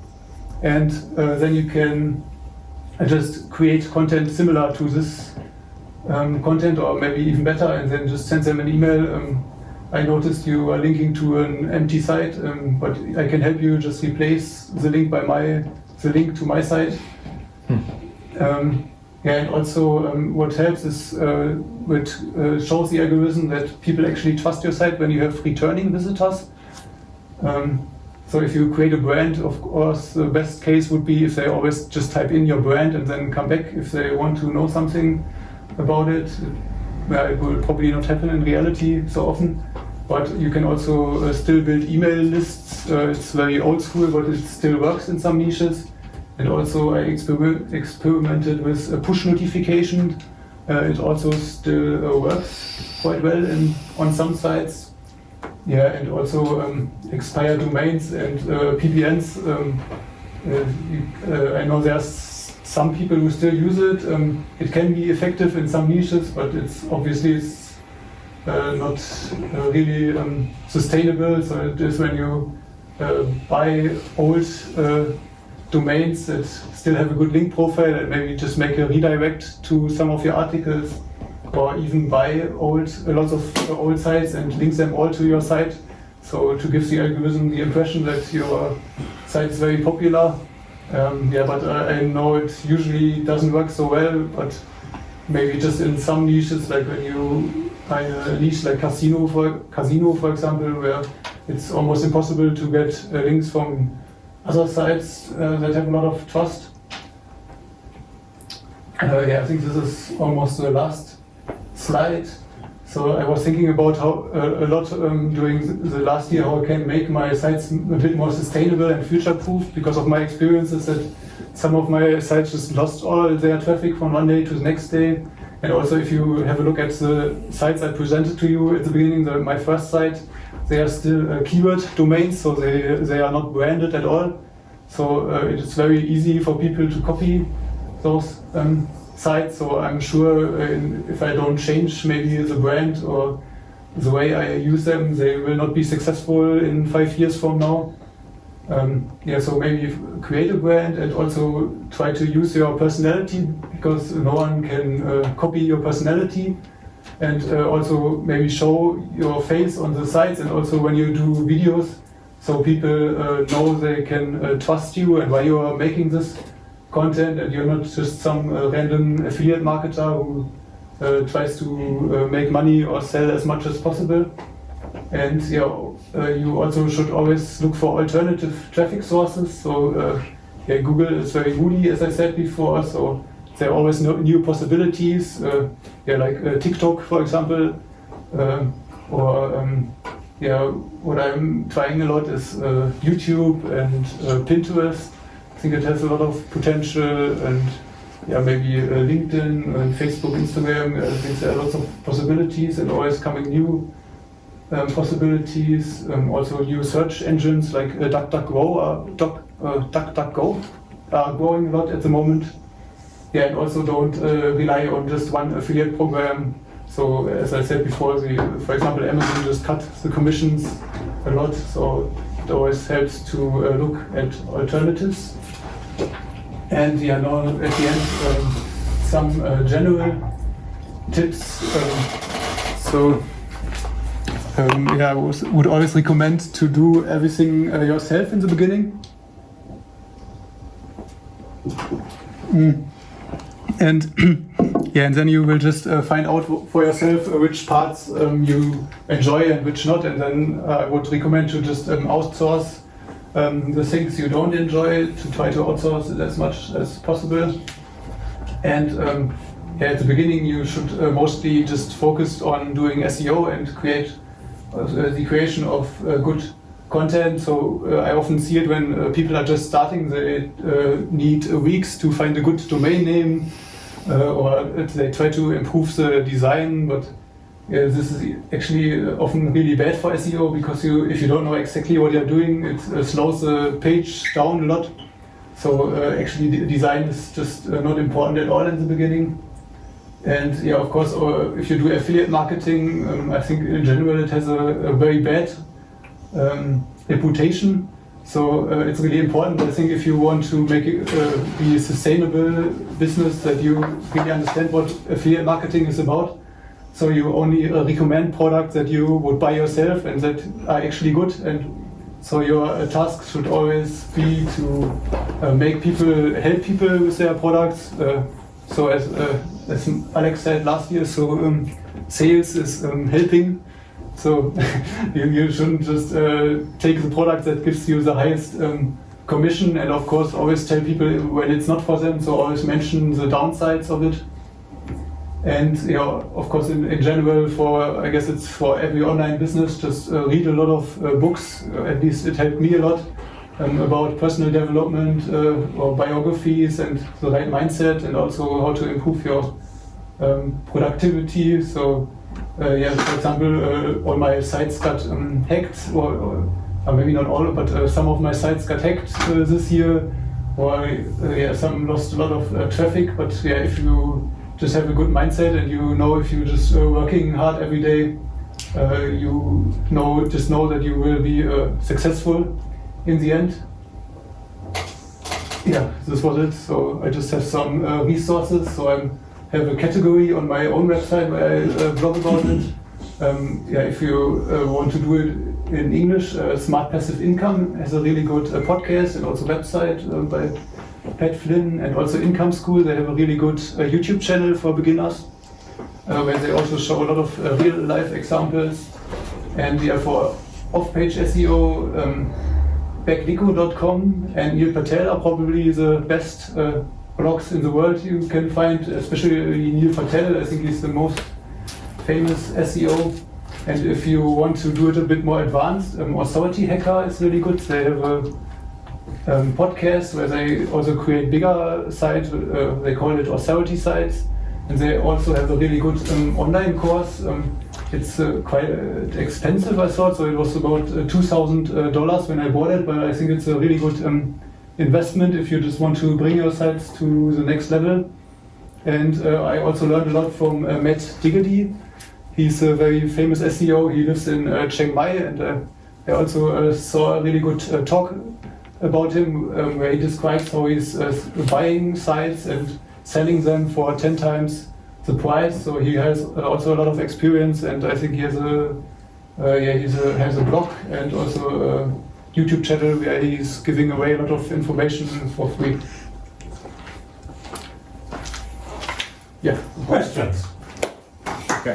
And then you can just create content similar to this content, or maybe even better, and then just send them an email. I noticed you are linking to an empty site, but I can help you just replace the link by the link to my site. And also what helps is which shows the algorithm that people actually trust your site when you have returning visitors. So if you create a brand, of course, the best case would be if they always just type in your brand and then come back if they want to know something about it. It will probably not happen in reality so often, but you can also still build email lists. It's very old school, but it still works in some niches. And also I experimented with push notification. It also still works quite well on some sites. Yeah, and also expired domains and PBNs. I know there's some people who still use it. It can be effective in some niches, but it's obviously not really sustainable. So it is when you buy old domains that still have a good link profile and maybe just make a redirect to some of your articles, or even buy lots of old sites and link them all to your site. So to give the algorithm the impression that your site is very popular. But I know it usually doesn't work so well, but maybe just in some niches, like when you find a niche like casino, for example, where it's almost impossible to get links from other sites that have a lot of trust. I think this is almost the last slide. So I was thinking about how a lot during the last year how I can make my sites a bit more sustainable and future-proof, because of my experiences that some of my sites just lost all their traffic from one day to the next day. And also if you have a look at the sites I presented to you at the beginning, my first site, they are still keyword domains, so they are not branded at all. So it's very easy for people to copy those sites. So I'm sure if I don't change maybe the brand or the way I use them, they will not be successful in 5 years from now. So maybe create a brand and also try to use your personality, because no one can copy your personality. And also maybe show your face on the sites, and also when you do videos, so people know they can trust you and why you are making this content, and you're not just some random affiliate marketer who tries to make money or sell as much as possible. And you also should always look for alternative traffic sources. So Google is very moody, as I said before, so there are always new possibilities, like TikTok, for example, what I'm trying a lot is YouTube and Pinterest. I think it has a lot of potential, and maybe LinkedIn and Facebook, Instagram. I think there are lots of possibilities and always coming new possibilities. Also new search engines like DuckDuckGo are growing a lot at the moment. Yeah, and also don't rely on just one affiliate program. So as I said before, for example, Amazon just cut the commissions a lot, so it always helps to look at alternatives. And yeah, now at the end, some general tips. Yeah, I would always recommend to do everything yourself in the beginning. And yeah, and then you will just find out for yourself which parts you enjoy and which not. And then I would recommend to just outsource the things you don't enjoy, to try to outsource it as much as possible. And yeah, at the beginning you should mostly just focus on doing SEO and create the creation of good content. So I often see it when people are just starting, they need weeks to find a good domain name, or they try to improve the design, but this is actually often really bad for SEO, because if you don't know exactly what you're doing, it slows the page down a lot. So actually the design is just not important at all in the beginning. And yeah, of course, if you do affiliate marketing, I think in general it has a very bad reputation. So it's really important, I think, if you want to make it be a sustainable business, that you really understand what affiliate marketing is about. So you only recommend products that you would buy yourself and that are actually good. And so your task should always be to help people with their products. So as Alex said last year, so sales is helping. So you shouldn't just take the product that gives you the highest commission, and of course always tell people when it's not for them, so always mention the downsides of it. And yeah, of course in general, I guess it's for every online business, just read a lot of books. At least it helped me a lot about personal development or biographies and the right mindset, and also how to improve your productivity. So yeah, for example, all my sites got hacked, or maybe not all, but some of my sites got hacked this year, or yeah, some lost a lot of traffic. But yeah, if you just have a good mindset and you know if you're just working hard every day, you know that you will be successful in the end. Yeah, this was it. So I just have some resources. So I have a category on my own website where I blog about it. Yeah, if you want to do it in English, Smart Passive Income has a really good podcast and also website by Pat Flynn, and also Income School. They have a really good YouTube channel for beginners, where they also show a lot of real life examples. And yeah, for off-page SEO, Backlico.com and Neil Patel are probably the best blogs in the world you can find, especially Neil Patel. I think he's the most famous SEO. And if you want to do it a bit more advanced, Authority Hacker is really good. They have a podcast where they also create bigger sites. They call it authority sites. And they also have a really good online course. It's quite expensive, I thought, so it was about $2,000 when I bought it, but I think it's a really good investment if you just want to bring your sites to the next level. And I also learned a lot from Matt Diggity. He's a very famous SEO. He lives in Chiang Mai, and I also saw a really good talk about him where he describes how he's buying sites and selling them for 10 times the price. So he has also a lot of experience, and I think he has has a blog and also a YouTube channel where he's giving away a lot of information for free. Yeah. Questions? Okay.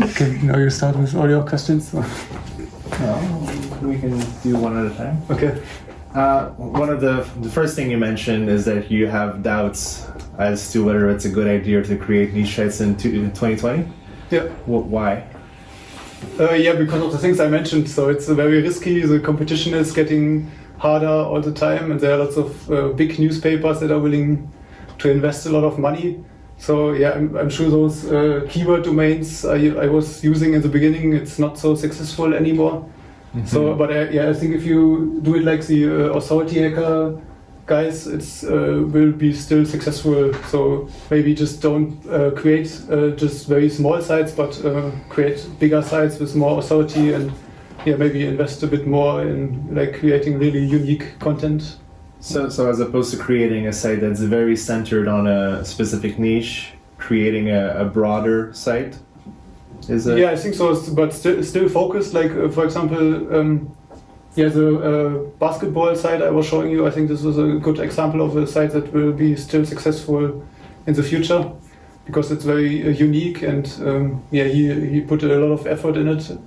Okay, now you start with all your questions. No, we can do one at a time. Okay. One of the first thing you mentioned is that you have doubts as to whether it's a good idea to create niche sites in 2020. Yeah. Why? Yeah, because of the things I mentioned. So it's very risky. The competition is getting harder all the time, and there are lots of big newspapers that are willing to invest a lot of money. So yeah, I'm sure those keyword domains I was using in the beginning, it's not so successful anymore. So, but I think if you do it like the authority hacker guys, it's will be still successful. So maybe just don't create just very small sites, but create bigger sites with more authority, and maybe invest a bit more in like creating really unique content. So as opposed to creating a site that's very centered on a specific niche, creating a broader site, is it? Yeah, I think so, but still focused. Like for example, the basketball site I was showing you. I think this is a good example of a site that will be still successful in the future because it's very unique, and he put a lot of effort in it.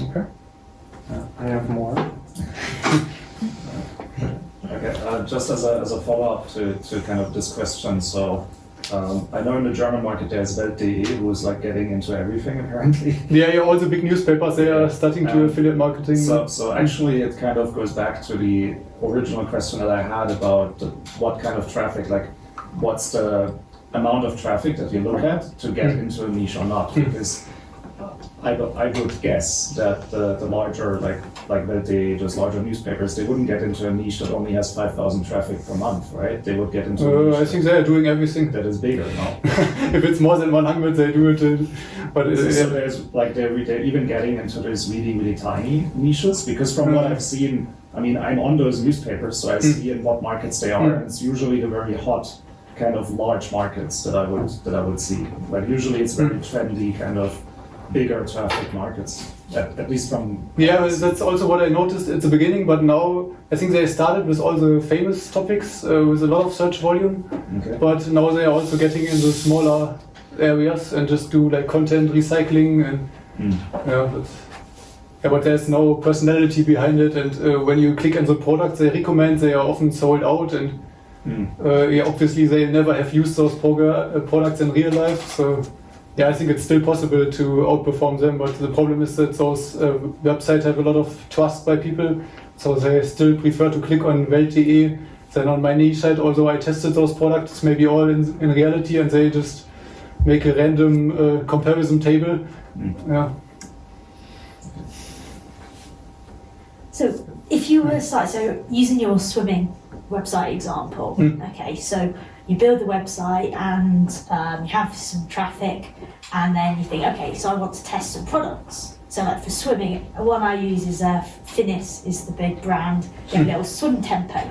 Okay. I have more. Okay, just as a follow-up to kind of this question, so I know in the German market there's Welt.de who's like getting into everything apparently. Yeah, all the big newspapers, they are starting to affiliate marketing. So actually it kind of goes back to the original question that I had about what kind of traffic, like what's the amount of traffic that you look at to get into a niche or not, because I would guess that the larger, like Welt.de, those larger newspapers, they wouldn't get into a niche that only has 5,000 traffic per month, right? They would get into a niche I think they are doing everything. that is bigger now. If it's more than 100, they do it. But So there's like they're even getting into these really tiny niches, because from what I've seen, I mean, I'm on those newspapers, so I see in what markets they are, and it's usually the very hot kind of large markets that I would see. Like usually it's very trendy kind of bigger traffic markets, at least from... Yeah, that's also what I noticed at the beginning, but now I think they started with all the famous topics with a lot of search volume, but now they are also getting in the smaller areas and just do like content recycling and but there's no personality behind it, and when you click on the products they recommend, they are often sold out, and obviously they never have used those products in real life, so I think it's still possible to outperform them, but the problem is that those websites have a lot of trust by people, so they still prefer to click on Welt.de than on my niche site, although I tested those products maybe all in reality, and they just make a random comparison table. Yeah. So if you were a site, so using your swimming website example, okay, so you build the website and you have some traffic, and then you think, okay, so I want to test some products. So like for swimming, one I use is Finis is the big brand. You have a little swim tempo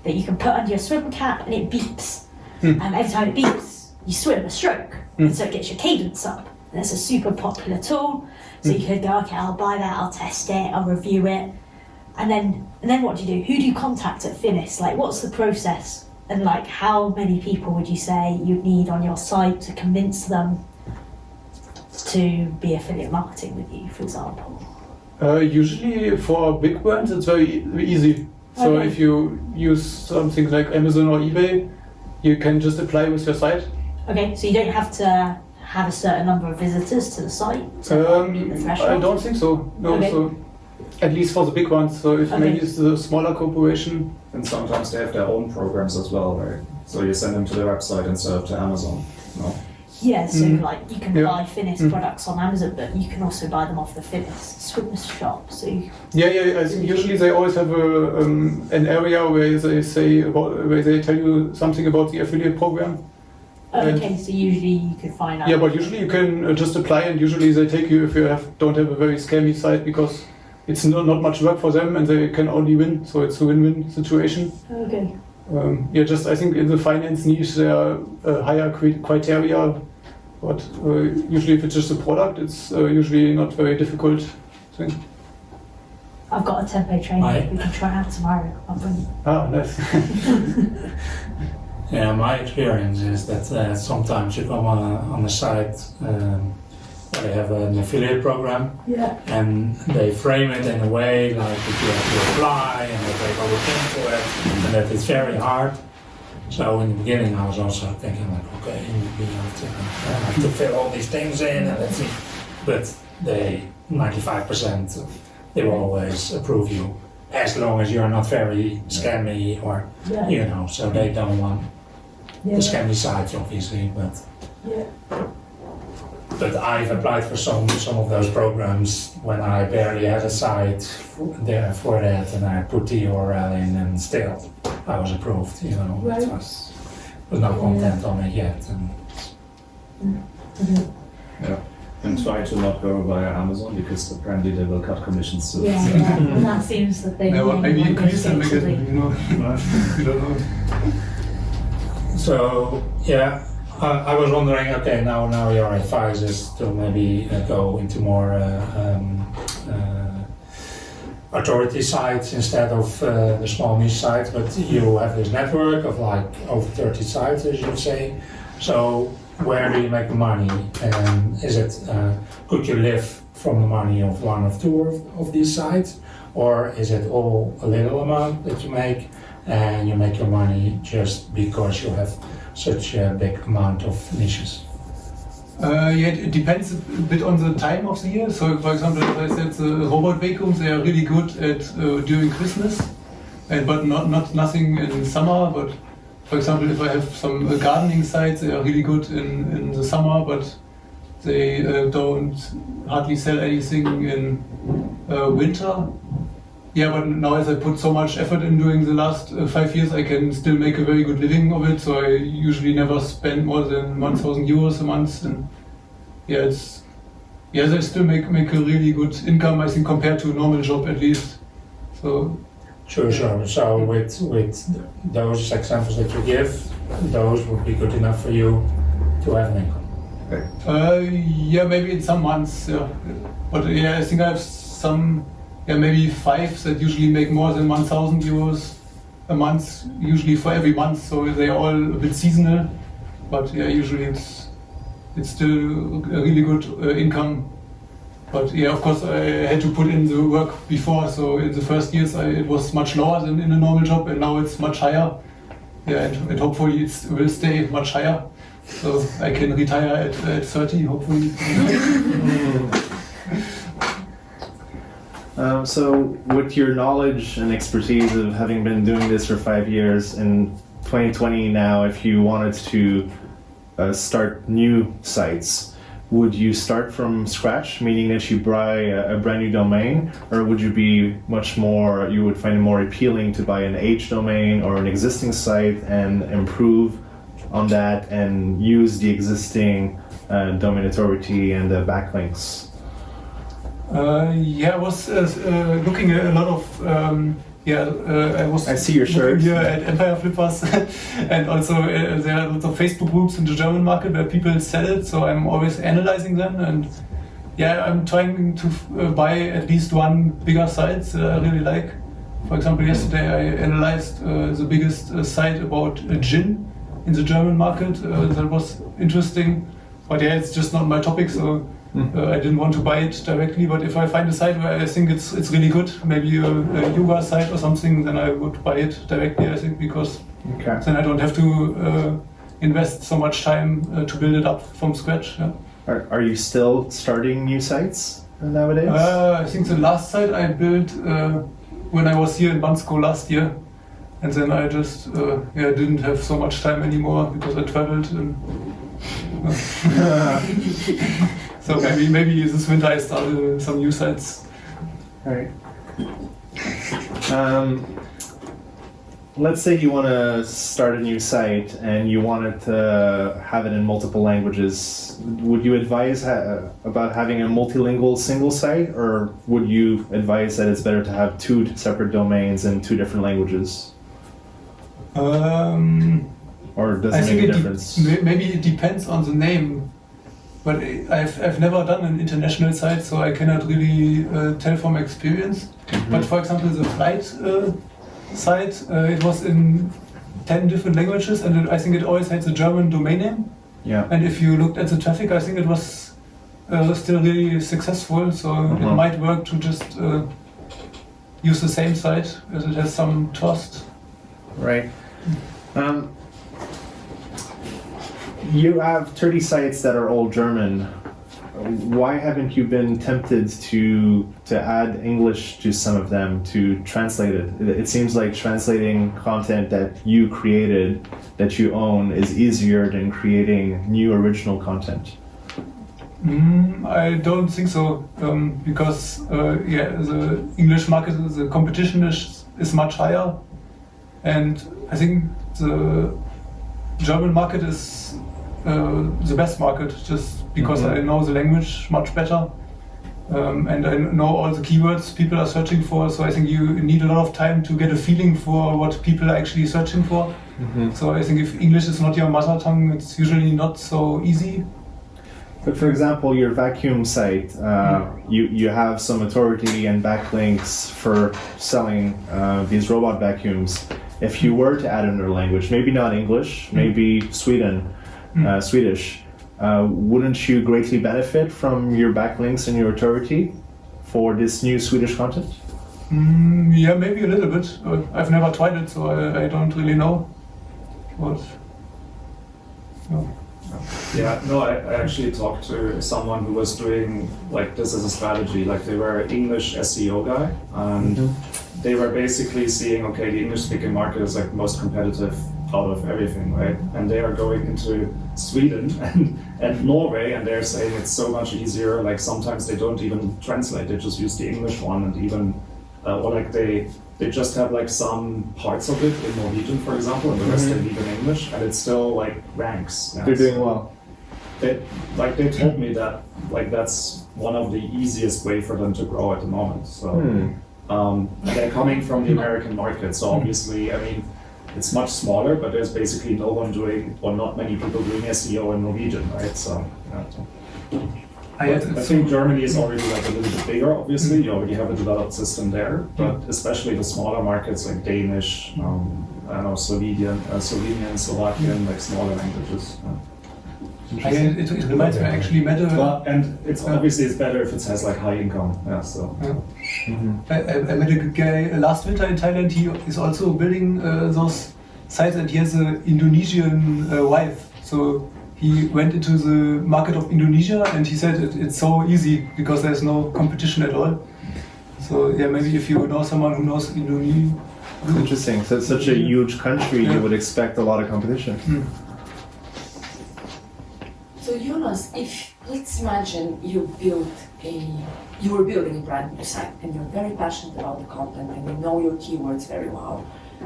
that you can put under your swim cap and it beeps. And every time it beeps, you swim a stroke. And so it gets your cadence up. And it's a super popular tool. So you could go, okay, I'll buy that, I'll test it, I'll review it. And then what do you do? Who do you contact at Finis? Like, what's the process? And like, how many people would you say you'd need on your site to convince them to be affiliate marketing with you, for example? Usually for big brands it's very easy. So if you use something like Amazon or eBay, you can just apply with your site. Okay, so you don't have to have a certain number of visitors to the site to meet the threshold? I don't think so. No, so at least for the big ones. So if maybe it's the smaller corporation. And sometimes they have their own programs as well, right? So you send them to their website instead of to Amazon, no? Yeah, so like you can buy Finis products on Amazon, but you can also buy them off the Finis swim shop. So I think usually they always have an area where they say where they tell you something about the affiliate program. Okay, so usually you could find out. Yeah, but usually you can just apply, and usually they take you if you don't have a very scammy site, because it's not much work for them and they can only win, so it's a win-win situation. Okay. I think in the finance niche there are higher criteria, but usually if it's just a product, it's usually not very difficult thing. I've got a tempo training we can try out tomorrow. I'll bring it. Ah, nice. Yeah, my experience is that sometimes you come on a site where they have an affiliate program, and they frame it in a way like if you have to apply and that they go look into it, and that it's very hard. So in the beginning I was also thinking like, okay, you have to fill all these things in and let's see. But 95%, they will always approve you as long as you're not very scammy or, so they don't want Yeah. the Scandi sites, obviously, but. Yeah. But I've applied for some of those programs when I barely had a site there for that, and I put the URL in, and still I was approved. You know, Right. it was no content on it yet. And And try to not go via Amazon because apparently they will cut commissions too. Yeah, yeah. And that seems the thing. Yeah, well, maybe One increase them goes again, to you know. You don't know. so yeah, I was wondering. Okay, now your advice is to maybe go into more authority sites instead of the small niche sites. But you have this network of like over 30 sites, as you say. So where do you make the money? And is it could you live from the money of one or two of these sites, or is it all a little amount that you make, and you make your money just because you have such a big amount of niches? Yeah, it depends a bit on the time of the year. So, for example, as I said, the robot vacuums, they are really good at during Christmas, but nothing in summer. But for example, if I have some gardening sites, they are really good in the summer, but they don't hardly sell anything in winter. Yeah, but now as I put so much effort in doing the last 5 years, I can still make a very good living of it. So I usually never spend more than 1,000 euros a month, and yeah, I still make a really good income, I think, compared to a normal job at least. So Sure. So with those examples that you give, those would be good enough for you to have an income. yeah, maybe in some months, yeah. But yeah, I think I have some, yeah, maybe 5 that usually make more than 1,000 euros a month, usually for every month. So they are all a bit seasonal, but yeah, usually it's still a really good income. But yeah, of course, I had to put in the work before. So in the first years, it was much lower than in a normal job, and now it's much higher. Yeah, and hopefully it will stay much higher. So I can retire at 30, hopefully. So, with your knowledge and expertise of having been doing this for 5 years, in 2020 now, if you wanted to start new sites, would you start from scratch, meaning that you buy a brand new domain, or would you be much more, you would find it more appealing to buy an age domain or an existing site and improve on that and use the existing domain authority and the backlinks? Yeah, I was looking at a lot of. I see your shirt. Here at Empire Flippers, and also there are lots of Facebook groups in the German market where people sell it. So I'm always analyzing them, and yeah, I'm trying to buy at least one bigger site that I really like. For example, yesterday I analyzed the biggest site about gin in the German market. That was interesting, but yeah, it's just not my topic, so. I didn't want to buy it directly, but if I find a site where I think it's really good, maybe a yoga site or something, then I would buy it directly, I think, because then I don't have to invest so much time to build it up from scratch. Yeah. Are you still starting new sites nowadays? I think the last site I built when I was here in Bansko last year, and then I just didn't have so much time anymore because I traveled. And, so maybe this winter I started some new sites. All right. Let's say you want to start a new site and you wanted to have it in multiple languages. Would you advise about having a multilingual single site, or would you advise that it's better to have 2 separate domains in 2 different languages? Or does it make a difference? Maybe it depends on the name. But I've never done an international site, so I cannot really tell from experience. Mm-hmm. But for example, the flight site, it was in 10 different languages, and I think it always had the German domain name. Yeah. And if you looked at the traffic, I think it was still really successful. So it might work to just use the same site as it has some trust. Right. You have 30 sites that are all German. why haven't you been tempted to add English to some of them, to translate it? It seems like translating content that you created, that you own, is easier than creating new original content. I don't think so, because the English market, the competition is much higher, and I think the German market is the best market, just because I know the language much better, and I know all the keywords people are searching for. So I think you need a lot of time to get a feeling for what people are actually searching for. So I think if English is not your mother tongue, it's usually not so easy. But for example, your vacuum site, you have some authority and backlinks for selling these robot vacuums. If you were to add another language, maybe not English, maybe Swedish, wouldn't you greatly benefit from your backlinks and your authority for this new Swedish content? Yeah, maybe a little bit. I've never tried it, so I don't really know. But no. Yeah, no, I actually talked to someone who was doing like this as a strategy. Like they were an English SEO guy, and they were basically seeing, okay, the English-speaking market is like most competitive out of everything, right? And they are going into Sweden and Norway, and they're saying it's so much easier. Like sometimes they don't even translate; they just use the English one, and even or like they just have like some parts of it in Norwegian, for example, and the rest they leave in English, and it still like ranks. They're doing well. They told me that like that's one of the easiest way for them to grow at the moment. So they're coming from the American market, so obviously, I mean, it's much smaller, but there's basically no one doing, or not many people doing SEO in Norwegian, right? So yeah. I think Germany is already like a little bit bigger, obviously. You already have a developed system there, but especially the smaller markets like Danish, I don't know, Slovenian, Slovakian, like smaller languages. It reminds me, I actually met a... And it's obviously it's better if it has like high income, yeah, so. I met a guy last winter in Thailand. He is also building those sites, and he has an Indonesian wife. So he went into the market of Indonesia, and he said it's so easy because there's no competition at all. So yeah, maybe if you know someone who knows Indonesia. Interesting. So it's such a huge country, you would expect a lot of competition. So Jonas, if let's imagine you were building a brand new site and you're very passionate about the content and you know your keywords very well,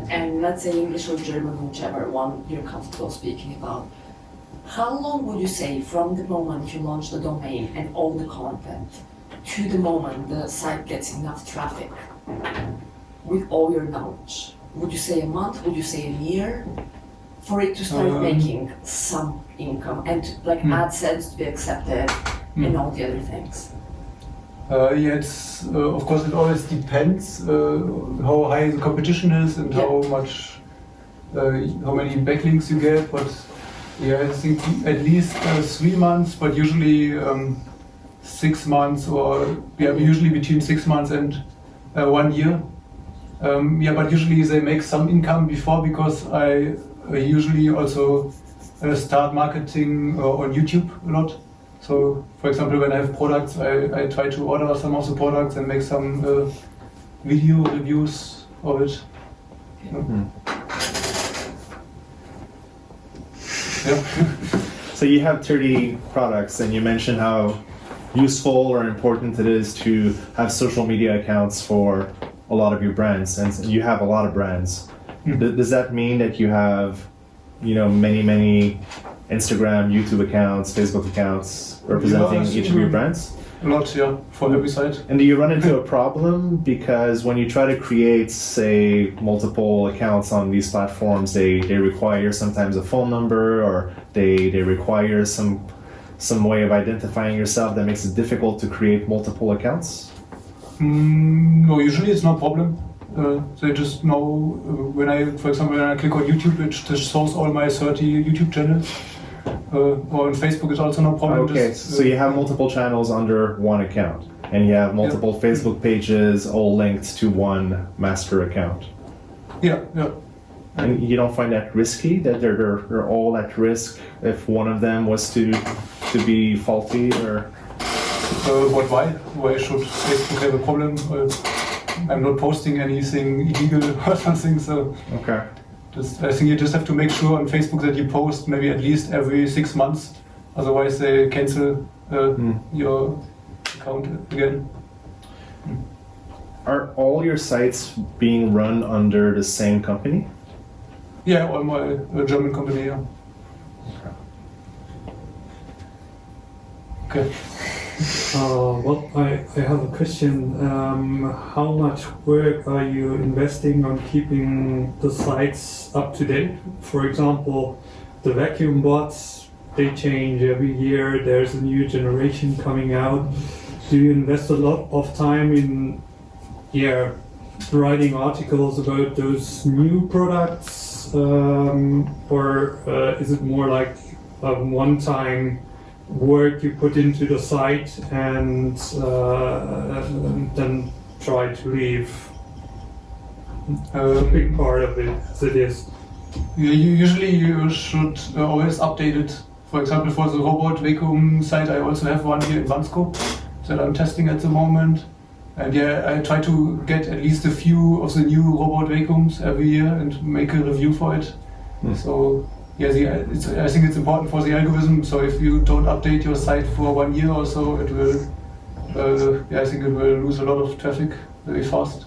and let's say English or German, whichever one you're comfortable speaking about, how long would you say from the moment you launch the domain and all the content to the moment the site gets enough traffic with all your knowledge? Would you say a month? Would you say a year? For it to start making some income and like AdSense to be accepted and all the other things. Yeah, it's of course it always depends how high the competition is and how much, how many backlinks you get. But yeah, I think at least 3 months, but usually 6 months, or usually between 6 months and 1 year. Yeah, but usually they make some income before, because I usually also start marketing on YouTube a lot. So, for example, when I have products, I try to order some of the products and make some video reviews of it. Yeah. So you have 30 products, and you mentioned how useful or important it is to have social media accounts for a lot of your brands, and you have a lot of brands. Does that mean that you have, many Instagram, YouTube accounts, Facebook accounts representing each of your brands? A lot, yeah, for every site. And do you run into a problem? Because when you try to create, say, multiple accounts on these platforms, they require sometimes a phone number, or they require some way of identifying yourself that makes it difficult to create multiple accounts? No, usually it's no problem. They just know for example, when I click on YouTube, it just shows all my 30 YouTube channels. Or on Facebook, it's also no problem. Okay, so you have multiple channels under one account, and you have multiple Facebook pages all linked to one master account. Yeah. And you don't find that risky, that they're all at risk if one of them was to be faulty, or? But why? Why should Facebook have a problem? I'm not posting anything illegal or something, so Okay. I think you just have to make sure on Facebook that you post maybe at least every 6 months. Otherwise, they cancel your account again. Are all your sites being run under the same company? Yeah, or my German company. Yeah. Okay. Well, I have a question. How much work are you investing on keeping the sites up to date? For example, the vacuum bots, they change every year. There's a new generation coming out. Do you invest a lot of time in, writing articles about those new products, or is it more like a one-time work you put into the site and then try to leave a big part of it as it is? Usually you should always update it. For example, for the robot vacuum site, I also have one here in Vansko that I'm testing at the moment. And I try to get at least a few of the new robot vacuums every year and make a review for it. So I think it's important for the algorithm. So if you don't update your site for 1 year or so, it will. I think it will lose a lot of traffic very fast.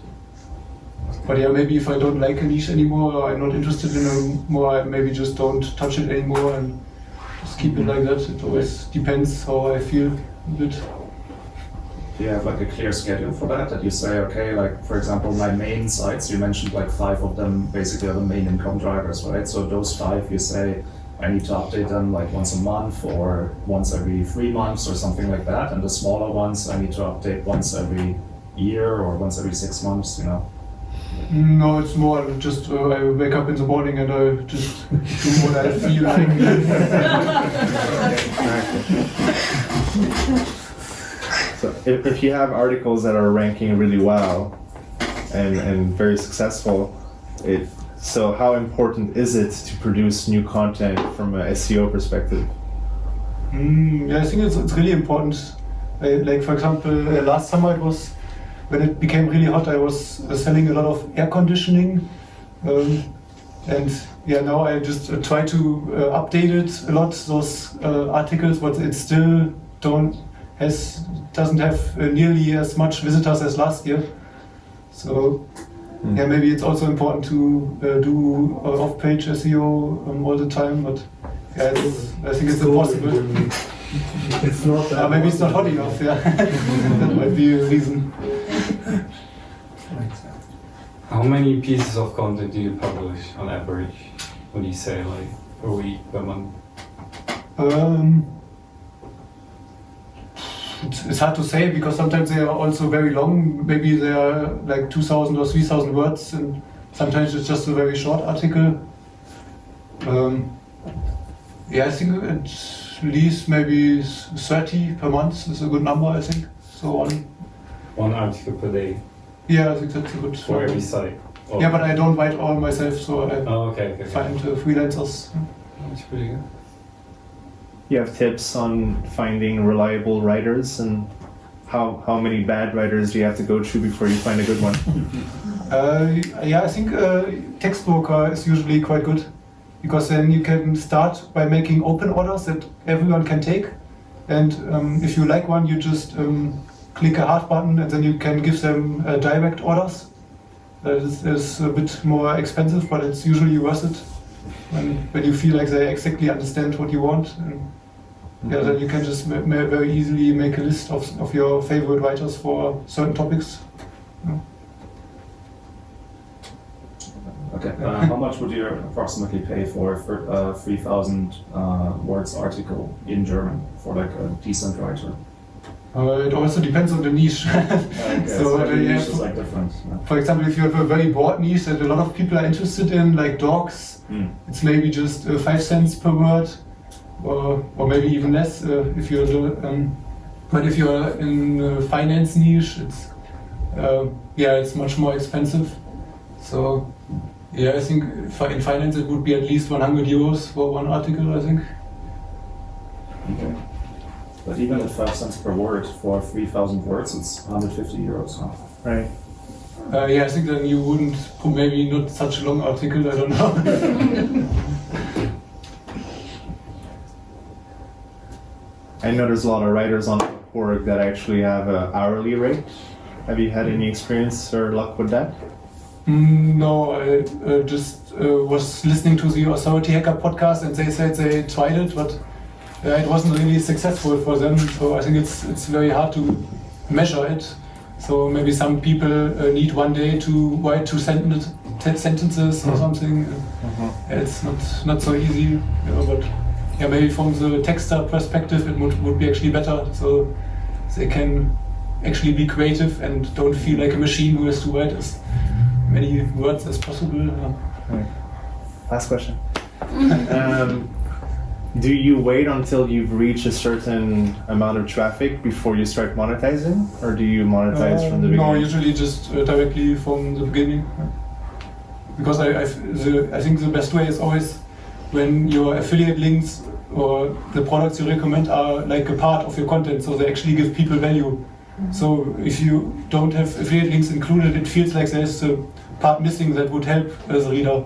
But maybe if I don't like a niche anymore, or I'm not interested in it more, I maybe just don't touch it anymore and just keep it like that. It always depends how I feel a bit. Do you have like a clear schedule for that? That you say, okay, like for example, my main sites, you mentioned like 5 of them basically are the main income drivers, right? So those 5, you say, I need to update them like once a month or once every 3 months or something like that. And the smaller ones, I need to update once every year or once every 6 months, you know? No, it's more just I wake up in the morning and I just do what I feel like. So if you have articles that are ranking really well and very successful, so how important is it to produce new content from an SEO perspective? I think it's really important. Like for example, last summer it was, when it became really hot, I was selling a lot of air conditioning. And now I just try to update it a lot, those articles, but it still doesn't have nearly as much visitors as last year. So maybe it's also important to do off-page SEO all the time, but I think it's impossible. It's not that. Maybe it's not hot enough, that might be a reason. How many pieces of content do you publish on average? What do you say, like per week, per month? It's hard to say because sometimes they are also very long. Maybe they are like 2,000 or 3,000 words, and sometimes it's just a very short article. I think at least maybe 30 per month is a good number, I think. So one article per day? Yeah, I think that's a good for every site? Oh. Yeah, but I don't write all myself, so I find freelancers. That's pretty good. You have tips on finding reliable writers, and how many bad writers do you have to go through before you find a good one? I think Textbroker is usually quite good, because then you can start by making open orders that everyone can take, and if you like one, you just click a hard button, and then you can give them direct orders. This is a bit more expensive, but it's usually worth it when you feel like they exactly understand what you want. And then you can just very easily make a list of your favorite writers for certain topics. Okay, how much would you approximately pay for a 3,000 words article in German for like a decent writer? It also depends on the niche. So every niche is like different. For example, if you have a very broad niche that a lot of people are interested in, like dogs, it's maybe just 5 cents per word, or maybe even less if you're. But if you're in the finance niche, it's much more expensive. So I think in finance it would be at least 100 euros for one article, I think. Okay. But even at 5 cents per word for 3,000 words, it's 150 euros now. Right. Yeah, I think then you wouldn't, maybe not such a long article, I don't know. I know there's a lot of writers on Upwork that actually have an hourly rate. Have you had any experience or luck with that? No, I just was listening to the Authority Hacker podcast and they said they tried it, but it wasn't really successful for them. So I think it's very hard to measure it. So maybe some people need 1 day to write 2 sentences or something. It's not so easy, you know, but yeah, maybe from the texter perspective it would be actually better. So they can actually be creative and don't feel like a machine who has to write as many words as possible. Right. Last question. Do you wait until you've reached a certain amount of traffic before you start monetizing, or do you monetize from the beginning? No, usually just directly from the beginning. Because I think the best way is always when your affiliate links or the products you recommend are like a part of your content, so they actually give people value. So if you don't have affiliate links included, it feels like there's a part missing that would help as a reader.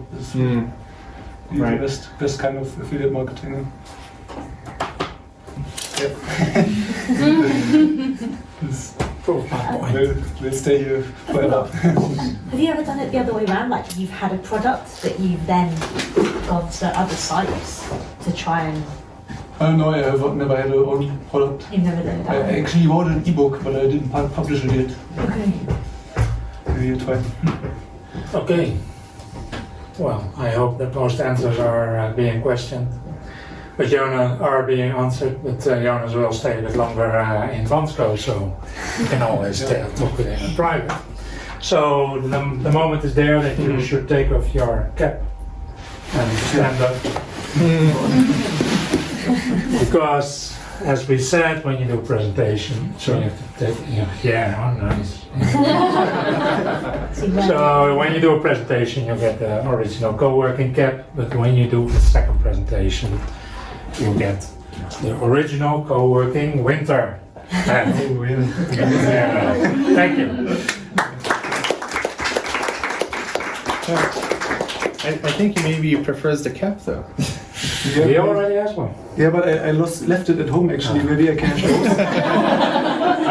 Right. The best kind of affiliate marketing. Yep. We'll stay here forever. Have you ever done it the other way around? Like you've had a product that you've then gone to other sites to try and... No, I have never had a own product. You've never done it that I way? actually wrote an ebook, but I didn't publish it yet. Okay. Maybe you try. Okay. Well, I hope that most answers are being questioned. But Jonas are being answered, but Jonas will stay a bit longer in Vansco, so you can always talk with him in private. So the moment is there that you should take off your cap and stand up. Because, as we said, when you do a presentation, so you have to take, nice. So when you do a presentation, you get the original co-working cap, but when you do the second presentation, you get the original co-working winter hat. Yeah. Thank you. I think maybe he prefers the cap though. Yeah, We already asked one. Yeah, but I left it at home actually. Maybe I can show.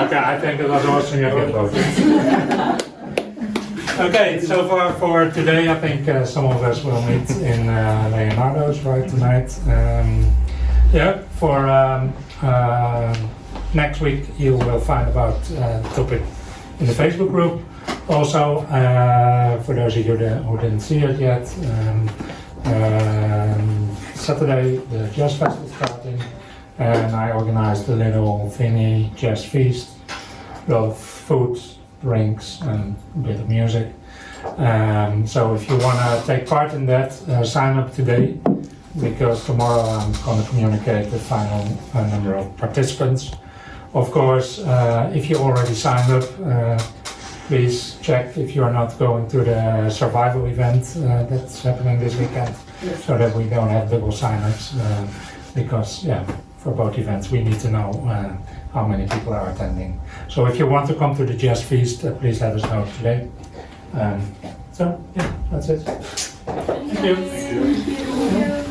Okay, I think it was awesome. You get both. Okay, so far for today, I think some of us will meet in Leonardo's right tonight. For next week, you will find about the topic in the Facebook group. Also, for those of you who didn't see it yet, Saturday the Jazz Fest is starting, and I organized a little thingy jazz feast, of food, drinks, and a bit of music. So if you want to take part in that, sign up today, because tomorrow I'm going to communicate the final number of participants. Of course, if you already signed up, please check if you are not going to the survival event that's happening this weekend, so that we don't have double sign-ups, because for both events we need to know how many people are attending. So if you want to come to the Jazz Feast, please let us know today. So that's it. Thank you.